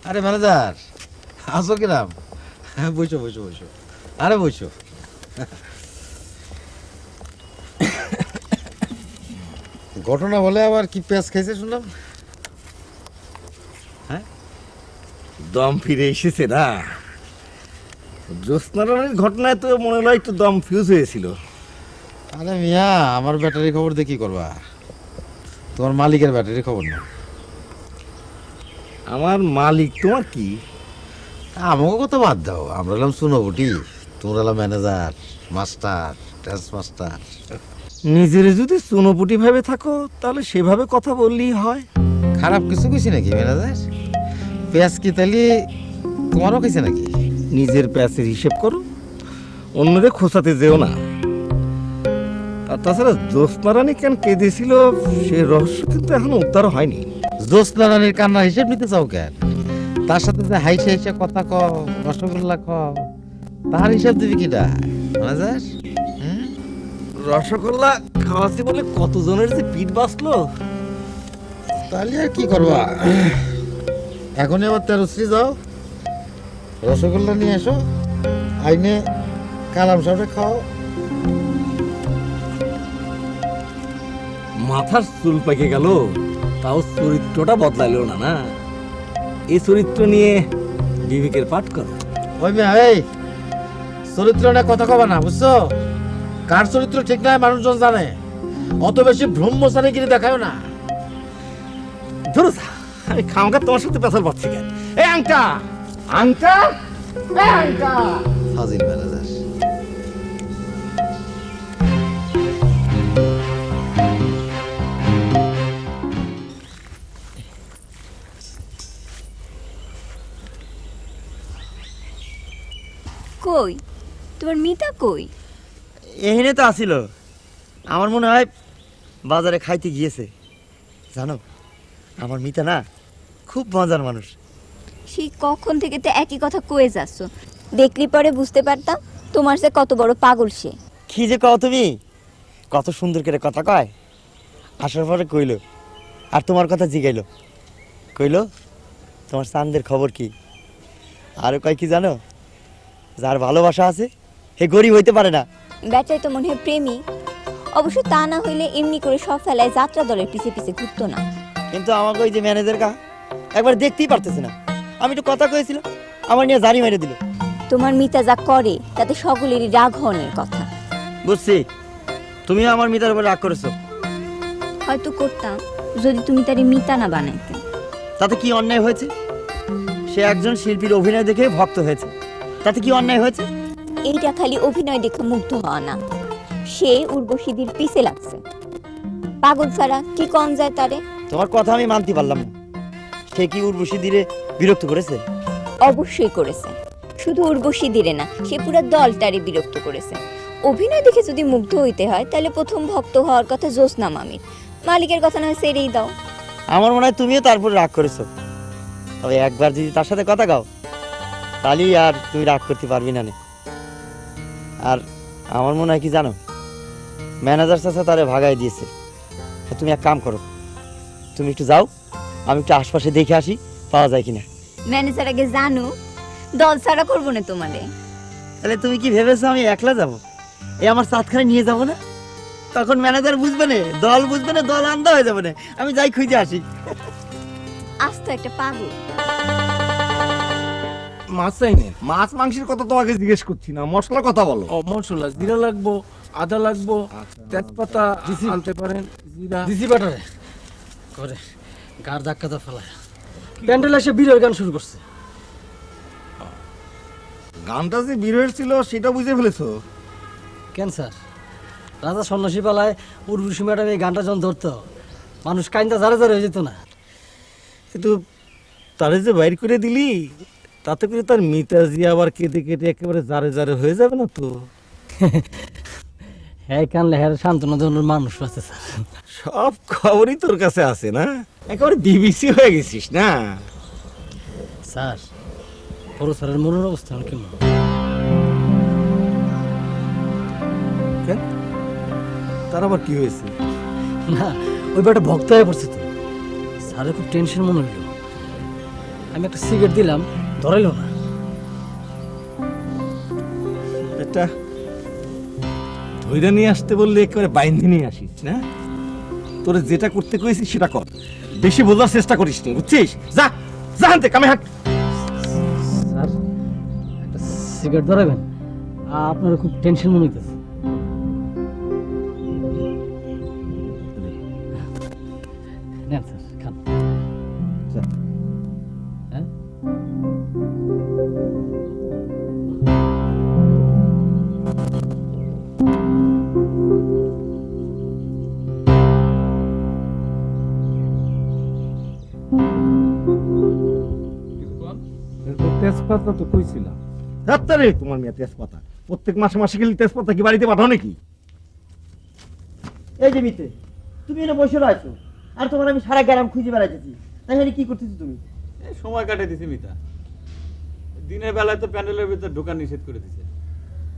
আরে ম্যানেজার আসো কিরাম? বসো বসো বসো, আরে বসো। ঘটনা বলে আবার কি পেঁয়াজ খাইছে শুনলাম? হ্যাঁ, দম ফিরে এসেছে না? জ্যোৎস্নারানীর ঘটনায় তো মনে হয় একটু দম ফিউজ হয়েছিল। আরে মিয়া, আমার ব্যাটারি খবর দিয়ে কি করবা? তোমার মালিকের ব্যাটারি খবর না। আমার মালিক তোমার কি? আমাকে কত বাদ দাও, আমরা হলাম সুনবুটি, তোমরা হলাম ম্যানেজার, মাস্টার, ট্যাক্স মাস্টার। নিজের যদি চুনোপুটি ভাবে থাকো তাহলে সেভাবে কথা বললেই হয়। খারাপ কিছু কইছি নাকি ম্যানেজার? পেঁয়াজ কি তাহলে তোমারও খাইছে নাকি? নিজের প্যাসের হিসেব করো, অন্যদের খোঁচাতে যেও না। আর তাছাড়া জ্যোৎস্নারানী কেন কেঁদেছিল সে রহস্য কিন্তু এখনো উদ্ধার হয়নি। জ্যোৎস্না রানীর কান্নার হিসেব নিতে চাও কেন? তার সাথে যে হাইসে হাইসে কথা কও, রসগোল্লা খাও, তার হিসাব দিবি কিটা ম্যানেজার? রসগোল্লা খাওয়াছি বলে কতজনের যে পিঠ বাঁচলো। তাহলে আর কি করবা, এখনই আবার তেরোশ্রী যাও, রসগোল্লা নিয়ে এসো, আইনে কালাম সাহেবে খাও। মাথার চুল পেকে গেল, তাও চরিত্রটা বদলাইলো না। না, এই চরিত্র নিয়ে বিবেকের পাঠ করো। ওই মেয়ে, এই চরিত্র নিয়ে কথা কবা না, বুঝছো? কার চরিত্র ঠিক নাই মানুষজন জানে, অত বেশি ব্রহ্মচারীগিরি দেখায় না। ধরো আমি খামকা তোমার সাথে পেছাল পাচ্ছি কেন? এই আংটা আংটা আংটা ফাজিল ম্যানেজার। কই তোমার মিতা কই? এখানে তো আসিল, আমার মনে হয় বাজারে খাইতে গিয়েছে। জানো, আমার মিতা না খুব মজার মানুষ। সেই কখন থেকে তো একই কথা কয়ে যাচ্ছ, দেখলি পরে বুঝতে পারতাম তোমার যে কত বড় পাগল সে। কি যে কও তুমি, কত সুন্দর করে কথা কয়। আসার পরে কইল, আর তোমার কথা জিগাইল, কইল তোমার চাঁদের খবর কি। আর কয় কি জানো, যার ভালোবাসা আছে হে গরিব হইতে পারে না। বেচাই তো মনে হয় প্রেমী। অবশ্য তা না হইলে এমনি করে সব ফেলায় যাত্রা দলের পিছে পিছে ঘুরতো না। কিন্তু আমাকে ওই যে ম্যানেজার কা একবার দেখতেই পারতেছে না। আমি একটু কথা কয়েছিল, আমার নিয়ে জারি মেরে দিল। তোমার মিতা যা করে তাতে সকলেরই রাগ হওয়ার কথা। বুঝছি, তুমিও আমার মিতার উপর রাগ করেছো। হয়তো করতাম যদি তুমি তারে মিতা না বানাইতে। তাতে কি অন্যায় হয়েছে? সে একজন শিল্পীর অভিনয় দেখে ভক্ত হয়েছে, তাতে কি অন্যায় হয়েছে? এইটা খালি অভিনয় দেখে মুগ্ধ হওয়া না, সে উর্বশীদির পিছে লাগছে। পাগল ছাড়া কি কম যায় তারে? তোমার কথা আমি মানতে পারলাম না। সে কি উর্বশী দিরে বিরক্ত করেছে? অবশ্যই করেছে। শুধু উর্বশী দিরে না, সে পুরো দলটারে বিরক্ত করেছে। অভিনয় দেখে যদি মুগ্ধ হইতে হয় তাহলে প্রথম ভক্ত হওয়ার কথা জ্যোৎস্না মামির। মালিকের কথা না হয় ছেড়েই দাও। আমার মনে হয় তুমিও তারপর রাগ করেছো। তবে একবার যদি তার সাথে কথা গাও তাহলেই আর তুমি রাগ করতে পারবি না নে। আর আমার মনে হয় কি জানো, ম্যানেজার চাচা তারে ভাগাই দিয়েছে। তা তুমি এক কাম করো, তুমি একটু যাও, আমি একটু আশপাশে দেখে আসি পাওয়া যায় কিনা। ম্যানেজার আগে জানো, দল ছাড়া করবো না তোমারে। তাহলে তুমি কি ভেবেছো আমি একলা যাব? এই আমার সাতখানে নিয়ে যাব না? তখন ম্যানেজার বুঝবে না, দল বুঝবে না, দল আন্দা হয়ে যাবে না। আমি যাই খুঁজে আসি। আজ তো একটা পাগল। মাছ চাই না, মাছ মাংসের কথা তোমাকে জিজ্ঞেস করছি না, মশলার কথা বলো। ও মশলা জিরা লাগবো, আদা লাগবো, তেজপাতা আনতে পারেন, জিরা। দিছি বাটারে করে গার ধাক্কাটা ফেলায় প্যান্ডেল এসে বীরের গান শুরু করছে। গানটা যে বীরের ছিল সেটা বুঝে ফেলেছো? কেন স্যার, রাজা সন্ন্যাসী পালায় উর্বশী ম্যাডাম এই গানটা যখন ধরতো মানুষ কাইন্দা জারে জারে হয়ে যেত না? কিন্তু তারে যে বাইর করে দিলি, তাতে করে তার মিতাজি আবার কেটে কেটে একেবারে জারে জারে হয়ে যাবে না তো? হ্যাঁ, কানলে হ্যাঁ সান্ত্বনা দেওয়ার মানুষ আছে স্যার। সব খবরই তোর কাছে আছে না, একেবারে বিবিসি হয়ে গেছিস না স্যার। বড় স্যারের মনের অবস্থা কেমন? কেন, তার আবার কি হয়েছে? না, ওই বেটা ভক্ত হয়ে পড়ছে তো। স্যারের খুব টেনশন মনে হইল। আমি একটা সিগারেট দিলাম, ধরাইল না। এটা ধৈর্য নিয়ে আসতে বললে একেবারে বাইন্ধে নিয়ে আসিস না? তোরে যেটা করতে কইছি সেটা কর, বেশি বোঝার চেষ্টা করিস না, বুঝছিস? যা যা হাঁটতে কামে হাঁট। স্যার, একটা সিগারেট ধরাবেন? আপনার খুব টেনশন মনে হইতেছে। নেন স্যার, খান। যা। হ্যাঁ? তেজপাতা তো কইছিলাম। ডাক্তারে তোমার মেয়ে তেজপাতা প্রত্যেক মাসে মাসে গেলে তেজপাতা কি বাড়িতে পাঠাও নাকি? এই যে মিতে, তুমি এনে বসে রয়েছো আর তোমার আমি সারা গ্রাম খুঁজে বেড়াইতেছি, তাহলে কি করতেছো তুমি? এই সময় কাটিয়ে দিছি মিতা। দিনের বেলায় তো প্যান্ডেলের ভিতর ঢোকা নিষেধ করে দিছে,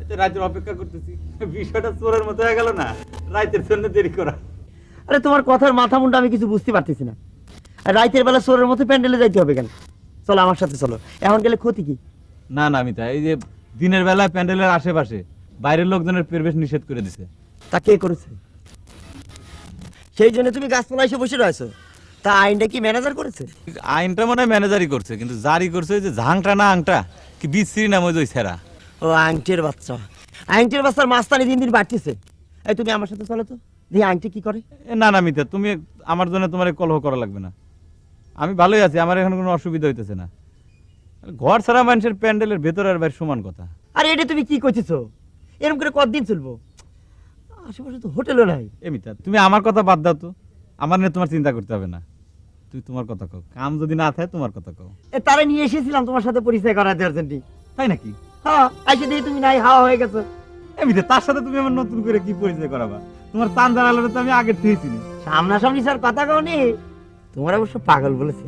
এতে রাতের অপেক্ষা করতেছি। বিষয়টা চোরের মতো হয়ে গেল না, রাতের জন্য দেরি করা। আরে তোমার কথার মাথা মুন্ডা আমি কিছু বুঝতে পারতেছি না। আর রাতের বেলা চোরের মতো প্যান্ডেলে যাইতে হবে কেন? চলো আমার সাথে চলো, এখন গেলে ক্ষতি কি? না না মিতা, এই যে দিনের বেলায় প্যান্ডেলের আশেপাশে বাইরের লোকজনের প্রবেশ নিষেধ করে দিছে। তা কে করেছে? সেই জন্য তুমি গাছতলা এসে বসে রয়েছো? তা আইনটা কি ম্যানেজার করেছে? আইনটা মনে হয় ম্যানেজারই করছে, কিন্তু জারি করছে ওই যে ঝাংটা না আংটা কি বিশ্রী নাম ওই ছেঁড়া। ও আংটির বাচ্চা, আংটির বাচ্চার মাস্তানি দিন দিন বাড়তেছে। এই তুমি আমার সাথে চলো তো, দেখি আংটি কি করে। না না মিতা, তুমি আমার জন্য তোমার কলহ করা লাগবে না, আমি ভালোই আছি, আমার এখন কোনো অসুবিধা হইতেছে না। ঘর ছাড়া মানুষের প্যান্ডেলের ভেতর আর বাইরে সমান কথা। আরে এটা তুমি কি করতেছো? এরকম করে কতদিন চলবো? আশেপাশে তো হোটেলও নাই। মিতা, তুমি আমার কথা বাদ দাও তো, আমার নিয়ে তোমার চিন্তা করতে হবে না। তুই তোমার কথা কও, কাম যদি না থাকে তোমার কথা কও। তারা নিয়ে এসেছিলাম তোমার সাথে পরিচয় করা দেওয়ার জন্য। তাই নাকি? হ্যাঁ, আইসে দিয়ে তুমি নাই হাওয়া হয়ে গেছো। মিতা, তার সাথে তুমি আমার নতুন করে কি পরিচয় করাবা? তোমার চান্দার আলোটা তো আমি আগের থেকে চিনি। সামনাসামনি স্যার কথা কওনি। তোমার অবশ্য পাগল বলেছে,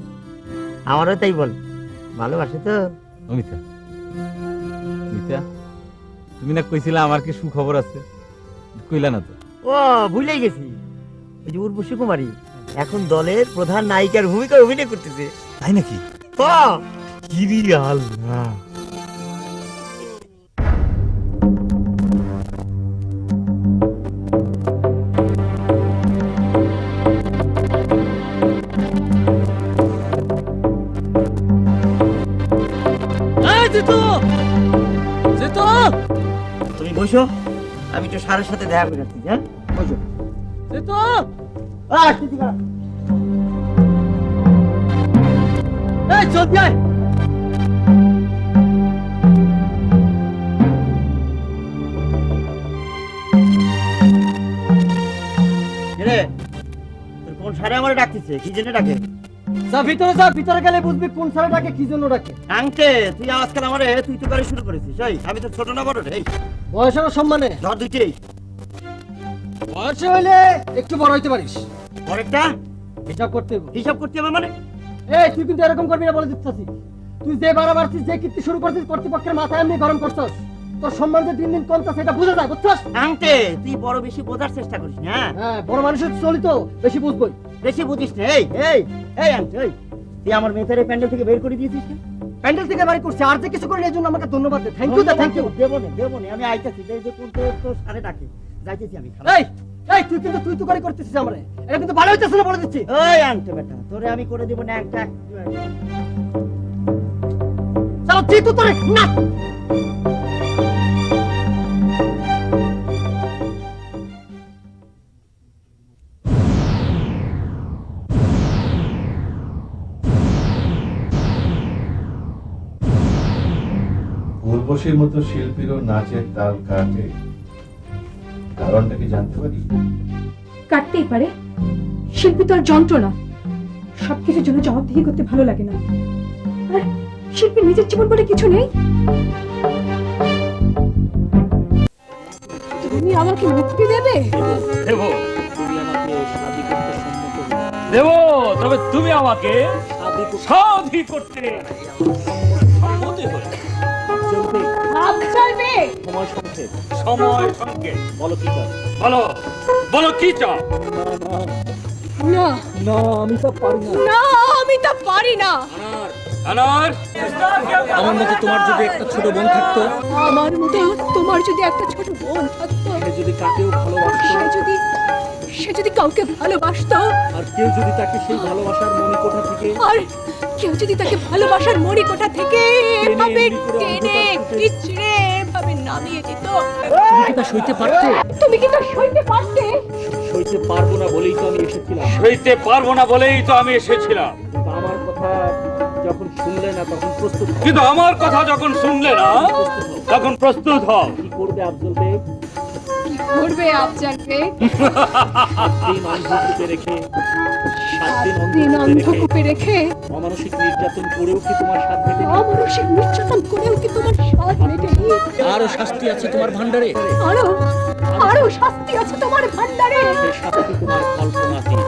আমারও তাই বল, ভালোবাসে তো। মিতা, মিতা, তুমি না কইছিলা আমার কি সুখবর আছে, কইলা না তো? ও ভুলেই গেছি, ওই যে উর্বশী কুমারী এখন দলের প্রধান নায়িকার ভূমিকা অভিনয় করতেছে। তাই নাকি? কি আল্লাহ! তুমি বসো, আমি আমি তো স্যারের সাথে দেখা করে আসছি। হ্যাঁ তো আসতেছি কারা এই চলতি আয় রে তোর কোন স্যারে আমারে ডাকতেছে, কি জন্য ডাকে? যা, ভিতরে গেলে বুঝবি কোন সালে ডাকে, কি জন্য ডাকে। আংকে তুই আজকাল আমারে তুই তো করে শুরু করেছিস। এই আমি তো ছোট না বড় রে? এই বয়সের সম্মানে ধর দুইটাই। বয়সে হইলে একটু বড় হইতে পারিস, পরেরটা হিসাব করতে হবে। হিসাব করতে হবে মানে? এই তুই কিন্তু এরকম করবি না বলে দিচ্ছি। তুই যে বাড়াবাড়ছিস, যে কীর্তি শুরু করছিস, কর্তৃপক্ষের মাথায় এমনি গরম করছস। তোর সম্মান যে দিন দিন কমছে সেটা বুঝা যায়, বুঝছস? আংকে তুই বড় বেশি বোঝার চেষ্টা করিস না। হ্যাঁ, বড় মানুষের চলি তো বেশি বুঝবই। বেশি বুঝিস না। এই এই এই আংকে এই তুই আমার মেয়েটারে প্যান্ডেল থেকে বের করে দিয়েছিস না? প্যান্ডেল থেকে বাড়ি করছে, আর যে কিছু করেন এই জন্য আমাকে ধন্যবাদ দে। Thank you, thank you. দেবো না আমি আইতাছি। এই যে কোন তো সারে ডাকে যাইতেছি আমি। এই এই তুই কিন্তু তুই করে করতেছিস আমারে, এটা কিন্তু ভালো হইতেছে না বলে দিচ্ছি। ওই আংকে বেটা তোরে আমি করে দিব না একটা। চলো তুই তো তোরে না উর্বশীর মতো শিল্পীরও নাচের তাল কাটে, কারণটা কি জানতে পারি? কাটতেই পারে, শিল্পী তো আর যন্ত্র না। সবকিছুর জন্য জবাবদিহি করতে ভালো লাগে না। আর শিল্পী নিজের জীবন বলে কিছু নেই। তুমি আমাকে মুক্তি দেবে? দেবো, দেবো, তবে তুমি আমাকে শাদি করতে সম্মতি হলে। হাত ছাড়বে। সময় সঙ্গে বলো কি চাও, বলো কি চাও? না না, আমি তো পারি না। না, আমি তা পারি না। আনার আমার মতো তোমার যদি একটা ছোট বোন থাকতো, আমার মতো তোমার যদি একটা ছোট বোন থাকতো, সে যদি কাকেও ভালোবাসতো, সে যদি কাউকে ভালোবাসতো, আর কেউ যদি তাকে সেই ভালোবাসার মণিকোঠা থেকে আর কেউ যদি তাকে ভালোবাসার মণিকোঠা থেকে এভাবে টেনে হিচড়ে এভাবে নামিয়ে দিত, তুমি কি তা সইতে পারতে? তুমি কি তা সইতে পারতে? সইতে পারবো না বলেই তো আমি এসেছিলাম। সইতে পারবো না বলেই তো আমি এসেছিলাম। আমার কথা যখন শুনলে না তখন প্রস্তুত হও। কিন্তু আমার কথা যখন শুনলে না তখন প্রস্তুত হও। কি করবে আফজল বেগ? কি করবে আফজাল বেগ? দিন অন্ধকূপে রেখে, 7 দিন অন্ধকূপে রেখে অমানসিক নির্যাতন করেও কি তোমার স্বাদ মেটেনি? অমানসিক নির্যাতন করেও কি তোমার স্বাদ মেটেনি? আরো শাস্তি আছে তোমার ভান্ডারে। আরো শাস্তি আছে তোমার ভান্ডারে। সেই শাস্তি তোমার কল্পনাতীত।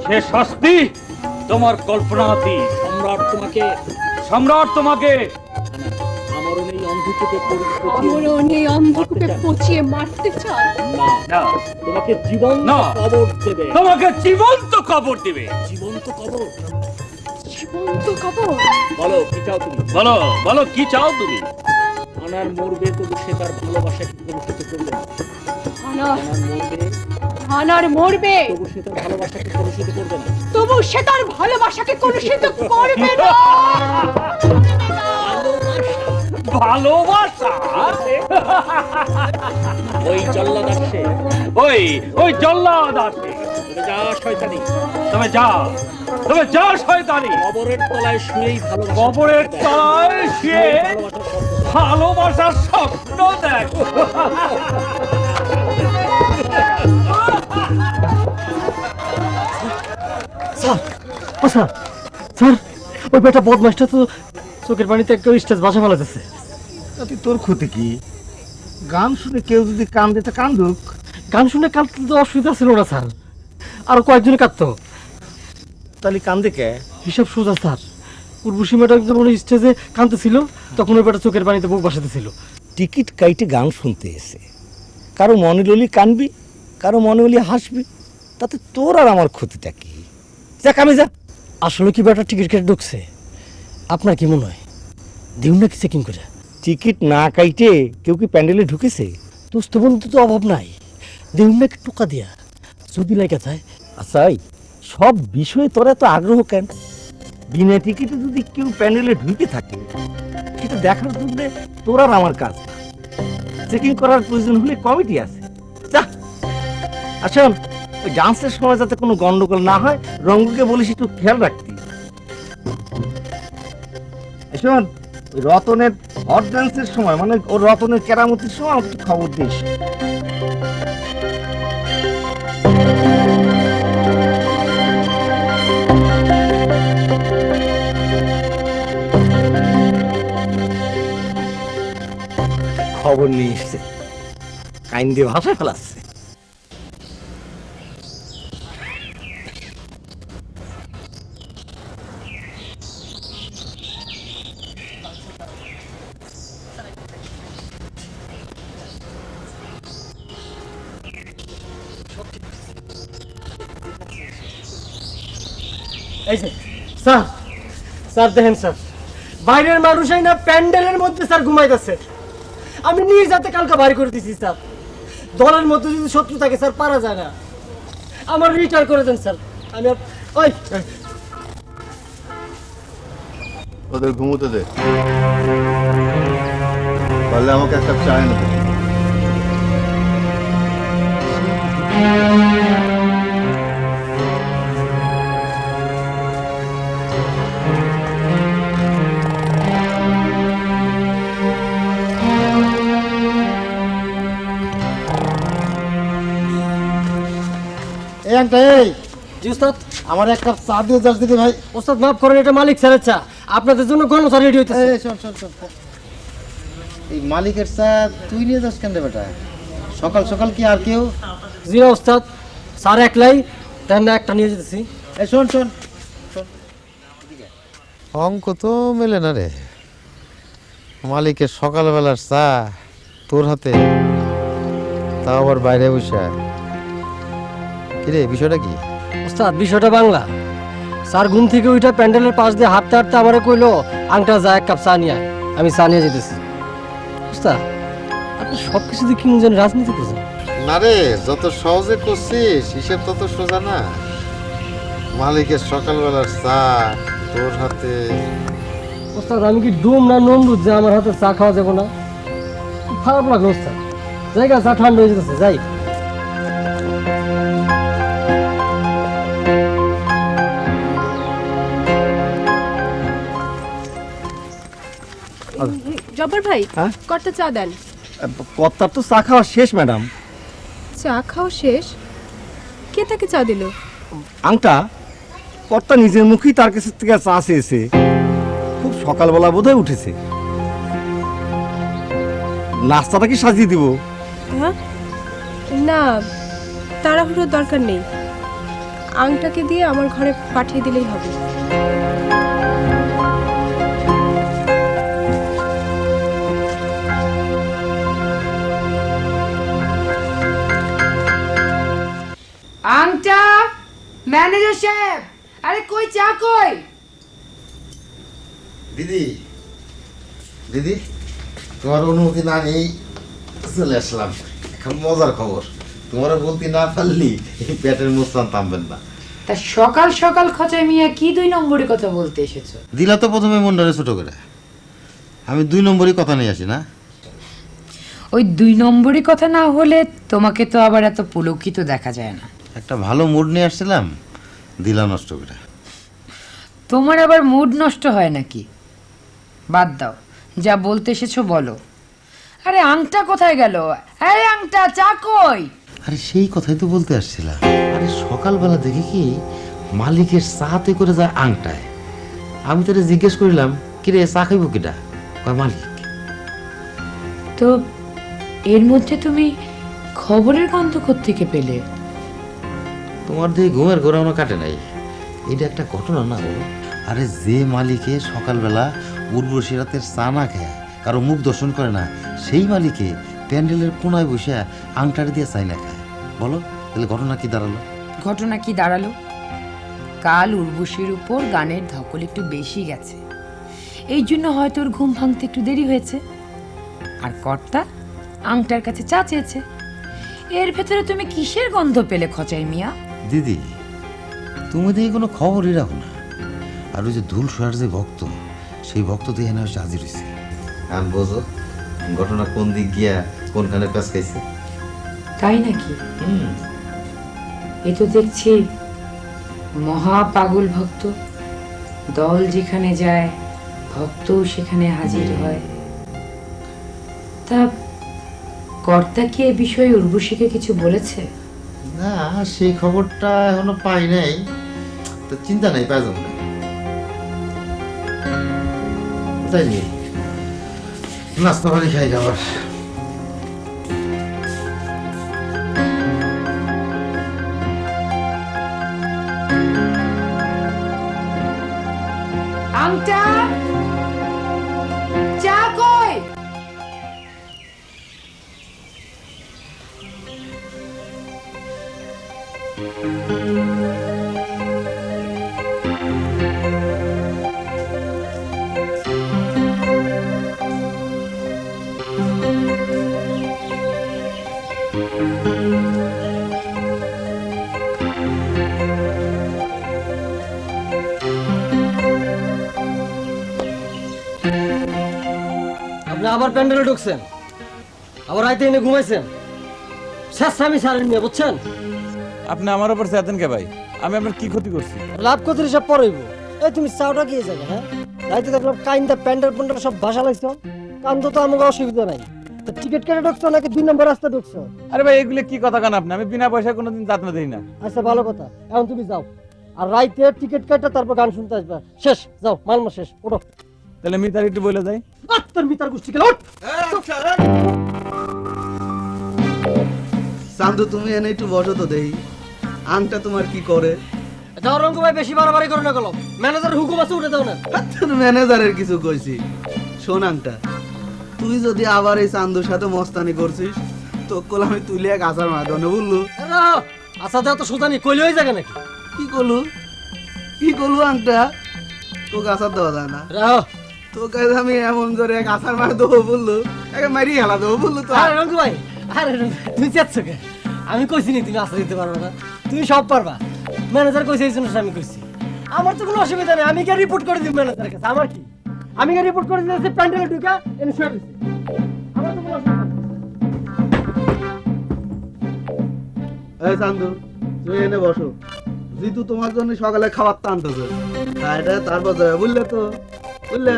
সে শাস্তি তোমার কল্পনাতীত। সম্রাট তোমাকে আমরণ এই অন্ধকূপে আমরণ এই অন্ধকূপে পচিয়ে মারতে চায়। না, তোমাকে জীবন্ত না। কবর দেবে। তোমাকে জীবন্ত কবর দিবে। জীবন্ত কবর? জীবন্ত কবর? বলো কি চাও তুমি? বলো কি চাও তুমি? আনার মরবে তবু সে তার ভালোবাসাকে কলুষিত করবে না। আনার মরবে তবু সে তার ভালোবাসাকে কলুষিত করবে না। তবু সে তার ভালোবাসাকে কলুষিত করবে না। ভালোবাসা? ওই জল্লাদ আসে, ওই জল্লাদ আসে। তুমি যা শয়তানি, তুমি যা শয়তানি। কবরের তলায় শুয়েই ভালোবাসা, কবরের তলায় শুয়ে ভালোবাসার স্বপ্ন দেখ। স্যার, ওই বেটা বদমাসটা তো চোখের পানিতে একটা স্টেজ বাসা ফেলাতেছে। তাতে তোর ক্ষতি কি? গান শুনে কেউ যদি কান্দে তা কান্দুক। গান শুনে কাঁদতে তো অসুবিধা ছিল না স্যার, আরো কয়েকজনে কাঁদতো। তাহলে কান্দে কে? হিসাব সোজা স্যার। উর্বশী ম্যাডাম যখন স্টেজে কাঁদতেছিল তখন ওই বেটা চোখের পানিতে বুক বাসাতেছিল। টিকিট কাইটে গান শুনতে এসে কারো মনে ললি কানবি, কারো মনে হলি হাসবি, তাতে তোর আর আমার ক্ষতিটা কি? যা কামে যা। আসলে কি বেটা টিকিট কেটে ঢুকছে? আপনার কি মনে হয় দেউন নাকি চেকিং করে? টিকিট না কাইটে কেউ কি প্যান্ডেলে ঢুকেছে? দোস্ত বন্ধু তো অভাব নাই, দেউন নাকি টোকা দিয়া যদি লাগে যায়। আচ্ছা সব বিষয়ে তোর এত আগ্রহ কেন? বিনা টিকিটে যদি কেউ প্যান্ডেলে ঢুকে থাকে সেটা দেখার জন্য তোর আর আমার কাজ। চেকিং করার প্রয়োজন হলে কমিটি আছে। যা আসুন, ওই ডান্সের সময় যাতে কোনো গন্ডগোল না হয় রঙ্গুকে বলিস একটু খেয়াল রাখতি। শোন, ওই রতনের হট ডান্সের সময় মানে ওর রতনের কেরামতির সময় আমাকে একটু খবর দিস। খবর নিয়ে এসছে, কাইন দিয়ে ভাষায় ফেলাচ্ছে। এই যে স্যার, স্যার দেখেন স্যার, বাইরের মানুষই না প্যান্ডেলের মধ্যে স্যার ঘুমাইতেছে। আমি নিজ হাতে কালকে বাড়ি করে দিছি স্যার। দলের মধ্যে যদি শত্রু থাকে স্যার পারা যায় না। আমার রিটায়ার করে দেন স্যার। আমি ওই ওদের ঘুমোতে দে, পারলে আমাকে একটা চা এনে দে। এই আংটা, এই জি ওস্তাদ। আমার এক কাপ চা দিয়ে যাস দিদি ভাই। ওস্তাদ মাফ করেন, এটা মালিক স্যারের চা, আপনাদের জন্য গণচা রেডি হইতেছে। এই শোন শোন শোন, এই মালিকের চা তুই নিয়ে যাস কেন রে বেটা? সকাল সকাল কি আর কেউ? জি না ওস্তাদ, স্যার একলাই, তাই না একটা নিয়ে যেতেছি। এই শোন শোন, অঙ্ক তো মেলে না রে। মালিকের সকালবেলার চা তোর হাতে, তাও আবার বাইরে বসে। কিরে বিষয়টা কি? ওস্তাদ বিষয়টা বাংলা। স্যার ঘুম থেকে উঠে প্যান্ডেলের পাশ দিয়ে হাঁটতে হাঁটতে আমারে কইলো, আংটা যা এক কাপ চা নিয়ে আয়। আমি চা নিয়ে যেতেছি। ওস্তাদ আপনি সব কিছু দিয়ে কেমন যেন রাজনীতি করছেন। না রে, যত সহজে করছিস হিসেব তত সোজা না। মালিকের সকালবেলার চা তোর হাতে। ওস্তাদ আমি কি ডুম না নমরুদ যে আমার হাতে চা খাওয়া যাবো না? খুব খারাপ লাগলো ওস্তাদ। জায়গা চা ঠান্ডা হয়ে যেতেছে, যাই। জব্বার ভাই, হ্যাঁ? কর্তা চা দেন। কর্তার তো চা খাওয়া শেষ ম্যাডাম। চা খাওয়া শেষ? কে তাকে চা দিল? আংটা, কর্তা নিজের মুখেই তার কাছ থেকে চা চেয়েছে। খুব সকালবেলা বোধহয় উঠেছে। নাস্তাটা কি সাজিয়ে দিব? হ্যাঁ না, তাড়াহুড়োর দরকার নেই, আংটাকে দিয়ে আমার ঘরে পাঠিয়ে দিলেই হবে। আংটা, ম্যানেজার সাহেব, আরে কই চা কই? দিদি, দিদি তোমার অনুমতি না নেই চলে আসলাম। এখন মজার খবর, তোমার বলতে না পারলি এই পেটের মুস্তান থামবেন না। তা সকাল সকাল খচাই মিয়া কি 2 নম্বরের কথা বলতে এসেছো? দিলা তো প্রথমে মন্ডলে ছোট করে, আমি 2 নম্বরই কথা নিয়ে আসি না। ওই 2 নম্বরের কথা না হলে তোমাকে তো আবার এত পুলকিত দেখা যায় না। একটা ভালো মুড নিয়ে আসছিলাম, দিলা নষ্ট করে। তোমার আবার মুড নষ্ট হয় নাকি? বাদ দাও, যা বলতে এসেছো বলো। আরে আংটা কোথায় গেল? এই আংটা, চা কই? আরে সেই কথাই তো বলতে আসছিলাম। আরে সকালবেলা দেখি কি মালিকের চাতে করে যায় আংটায়। আমি তোরে জিজ্ঞেস করিলাম, কিরে চা খাইব কিটা? কয় মালিক। তো এর মধ্যে তুমি খবরের গন্ধ কোত্থেকে পেলে? তোমার দিয়ে ঘুমের ঘোরানো কাটে নাই, এটা একটা ঘটনা না বলো? আরে যে মালিকে সকালবেলা উর্বশী রাতের চা না খায়, কারো মুখ দর্শন করে না, সেই মালিকে প্যান্ডেলের কোনায় বসে আংটারে দিয়ে চাই না খায়। বলো তাহলে ঘটনা কি দাঁড়ালো? ঘটনা কি দাঁড়ালো? কাল উর্বশীর উপর গানের ধকল একটু বেশি গেছে, এই জন্য হয়তো ওর ঘুম ভাঙতে একটু দেরি হয়েছে। আর কর্তা আংটার কাছে চা চেয়েছে। এর ভেতরে তুমি কিসের গন্ধ পেলে খচাই মিয়া? দিদি তুমি দেখি কোনো খবরই রাখো না। আর ওই যে ধুল সোয়ার যে ভক্ত, সেই ভক্ত দিয়ে না হাজির হয়েছে। আর বোঝো ঘটনা কোন দিক গিয়া কোনখানে প্যাস খাইছে। তাই নাকি? এ তো দেখছি মহা পাগল ভক্ত। দল যেখানে যায় ভক্তও সেখানে হাজির হয়। তা কর্তা কি এ বিষয়ে উর্বশীকে কিছু বলেছে? না, সেই খবরটা এখনো পাই নাই, তো চিন্তা নাই, পাই যাবো না। তাই নি, নাস্তা পানি খাই খাবার। আমটা চা কই? আপনি আবার প্যান্ডেলে ঢুকছেন, আবার রাইতে এনে ঘুমাইছেন। শেষ আমি সারেন নিয়ে, বুঝছেন? আপনি আমার উপর চেতেন কে ভাই? আমি আপনার কি ক্ষতি করছি? লাভ ক্ষতির হিসাব পরেইব। এই তুমি চাওটা কি জায়গা? হ্যাঁ, রাইতে দেখলাম কাইন্দা প্যান্ডেল প্যান্ডেল সব ভাষা লাগছো। কান্দ তো আমাকে অসুবিধা নাই। তো টিকিট কেটে ঢুকছো নাকি 2 নম্বর রাস্তা ঢুকছো? আরে ভাই, এগুলো কি কথা কান আপনি? আমি বিনা পয়সায় কোনোদিন যাত্রা দিই না। আচ্ছা ভালো কথা, এখন তুমি যাও আর রাইতে টিকিট কাটা তারপর গান শুনতে আসবা। শেষ, যাও, মালমা শেষ, ওঠো। তাহলে মিতার একটু বলে যাই। তোর মিতার গোষ্ঠী গেল, ওঠ। চান্দু, তুমি এনে একটু বসো তো দেই, আংটা তোমার কি করে? যাও রঙ্গ ভাই, বেশি বাড়াবাড়ি করো না। গেল ম্যানেজার হুকুম আছে, উঠে যাও না। তোর ম্যানেজারের কিছু কইছি? শোন আংটা, তুই যদি আবার এই চান্দুর সাথে মস্তানি করছিস তো কল আমি তুলে এক আসার মাধ্যমে বললু। আচ্ছা যাও তো, সোজানি কইলে হয়ে যাবে নাকি? কি করলু কি করলু আংটা? তোকে আসার দেওয়া যায় না। তোকে আমি এমন জোরে এক আসার মার দেবো বললু, একে মারি খেলা দেবো বললু তো। আরে রঙ্গ ভাই, আরে তুমি চেচ্ছ কে? আমি কইছি নি তুমি আশা দিতে পারবে না, তুমি সব পারবা। ম্যানেজার কইছে এই জন্য আমি কইছি। আমার তো কোনো অসুবিধা নেই, আমি কে রিপোর্ট করে দিব ম্যানেজারের কাছে। আমার কি, আমি কে রিপোর্ট করে দিয়েছি প্যান্ডেলে ঢুকা এনে শুয়ে দিছি। আমার তো কোনো অসুবিধা নেই। এই চান্দু, তুই এনে বসো। জিতু তোমার জন্য সকালে খাবার টানতেছে, এটা তারপর যাবে, বুঝলে তো? বুঝলে?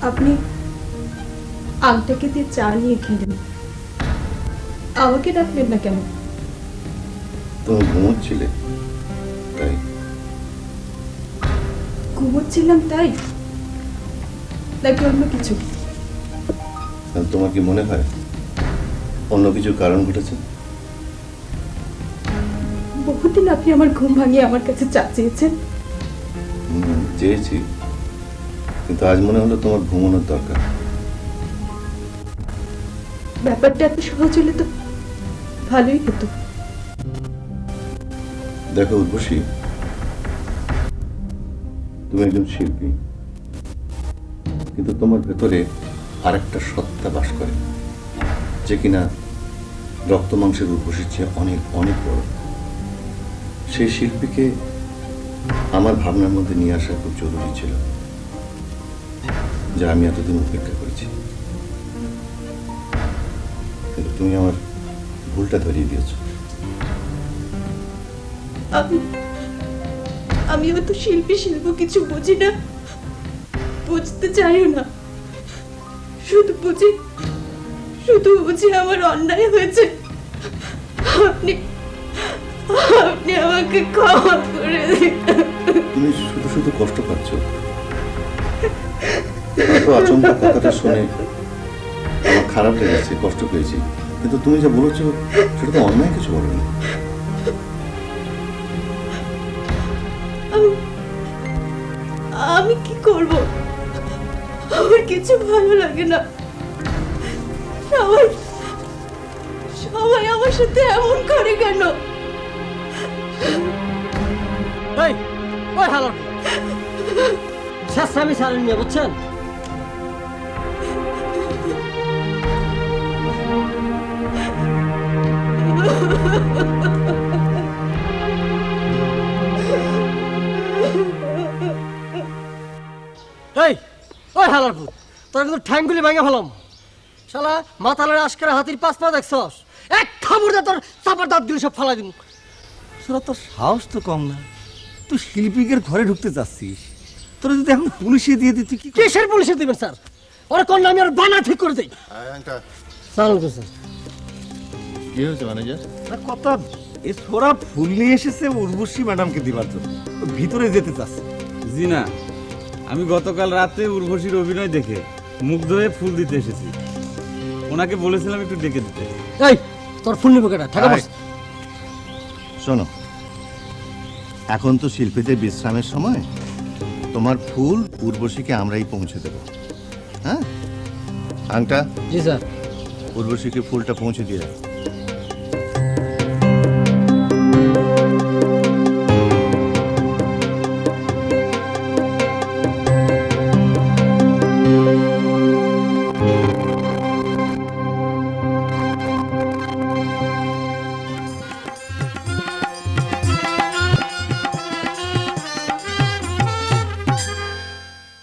আপনি আংটাকে দিয়ে চা নিয়ে খেলেন, আমাকে ডাকলেন না কেন? তুমি ঘুমোচ্ছিলে তাই। ঘুমোচ্ছিলাম তাই, নাকি অন্য কিছু? তোমার কি মনে হয় অন্য কিছু কারণ ঘটেছে? বহুদিন আপনি আমার ঘুম ভাঙিয়ে আমার কাছে চা চেয়েছেন। চেয়েছি, কিন্তু আজ মনে হলো তোমার ঘুমানোর দরকার। ব্যাপারটা এত সহজ হলে তো ভালোই হতো। দেখো উর্বশী, তুমি একজন শিল্পী, কিন্তু তোমার ভেতরে আরেকটা সত্তা বাস করে, যে কিনা রক্ত মাংসের উর্বশীর চেয়ে অনেক অনেক বড়। সেই শিল্পীকে আমার ভাবনার মধ্যে নিয়ে আসা খুব জরুরি ছিল, যা আমি এতদিন উপেক্ষা করেছি। কিন্তু তুমি আমার ভুলটা ধরিয়ে দিয়েছ। আমি হয়তো শিল্পী শিল্প কিছু বুঝি না, বুঝতে চাইও না। শুধু বুঝি আমার অন্যায় হয়েছে। আপনি আমাকে ক্ষমা করে দিন। তুমি শুধু শুধু কষ্ট পাচ্ছ। এত আচমকা কথাটা শুনে আমার খারাপ লেগেছে, কষ্ট পেয়েছি, কিন্তু তুমি যা বলেছো সেটা তো অন্যায় কিছু বলোনি। আমি কি করব? আমার কিছু ভালো লাগে না। সবাই আমার সাথে এমন করে কেন? এই ওই হালার শেষ আমি সারেন নিয়ে বুঝছেন এই ওই হালার ভূত তোর কিন্তু ঠ্যাংগুলি ভেঙে ফেলাম শালা মাথালের আশকারা হাতির পাঁচ পা দেখছস এক খাবুর দে তোর চাপার দাঁতগুলি সব ফালাই দিন তোরা তোর সাহস তো কম না, তুই শিল্পীকের ঘরে ঢুকতে চাচ্ছিস, তোরা যদি এখন পুলিশে দিয়ে দিতি কি কিসের পুলিশে দিবেন স্যার ওরা কোন আমি আর বানা ঠিক করে দেই স্যার কি হয়েছে ম্যানেজার? কথা এ ছোড়া ফুল নিয়ে এসেছে উর্বশী ম্যাডামকে দিবার জন্য, ও ভিতরে যেতে চাচ্ছে। জি না, আমি গতকাল রাতে উর্বশীর অভিনয় দেখে মুগ্ধ হয়ে ফুল দিতে এসেছি। ওনাকে বলেছিলাম একটু ডেকে দিতে। এই তোর ফুল নিব কেটা টাকা বস শোনো, এখন তো শিল্পীদের বিশ্রামের সময়, তোমার ফুল উর্বশীকে আমরাই পৌঁছে দেব। হ্যাঁ আংটা, জি স্যার উর্বশীকে ফুলটা পৌঁছে দিয়ে রাখো।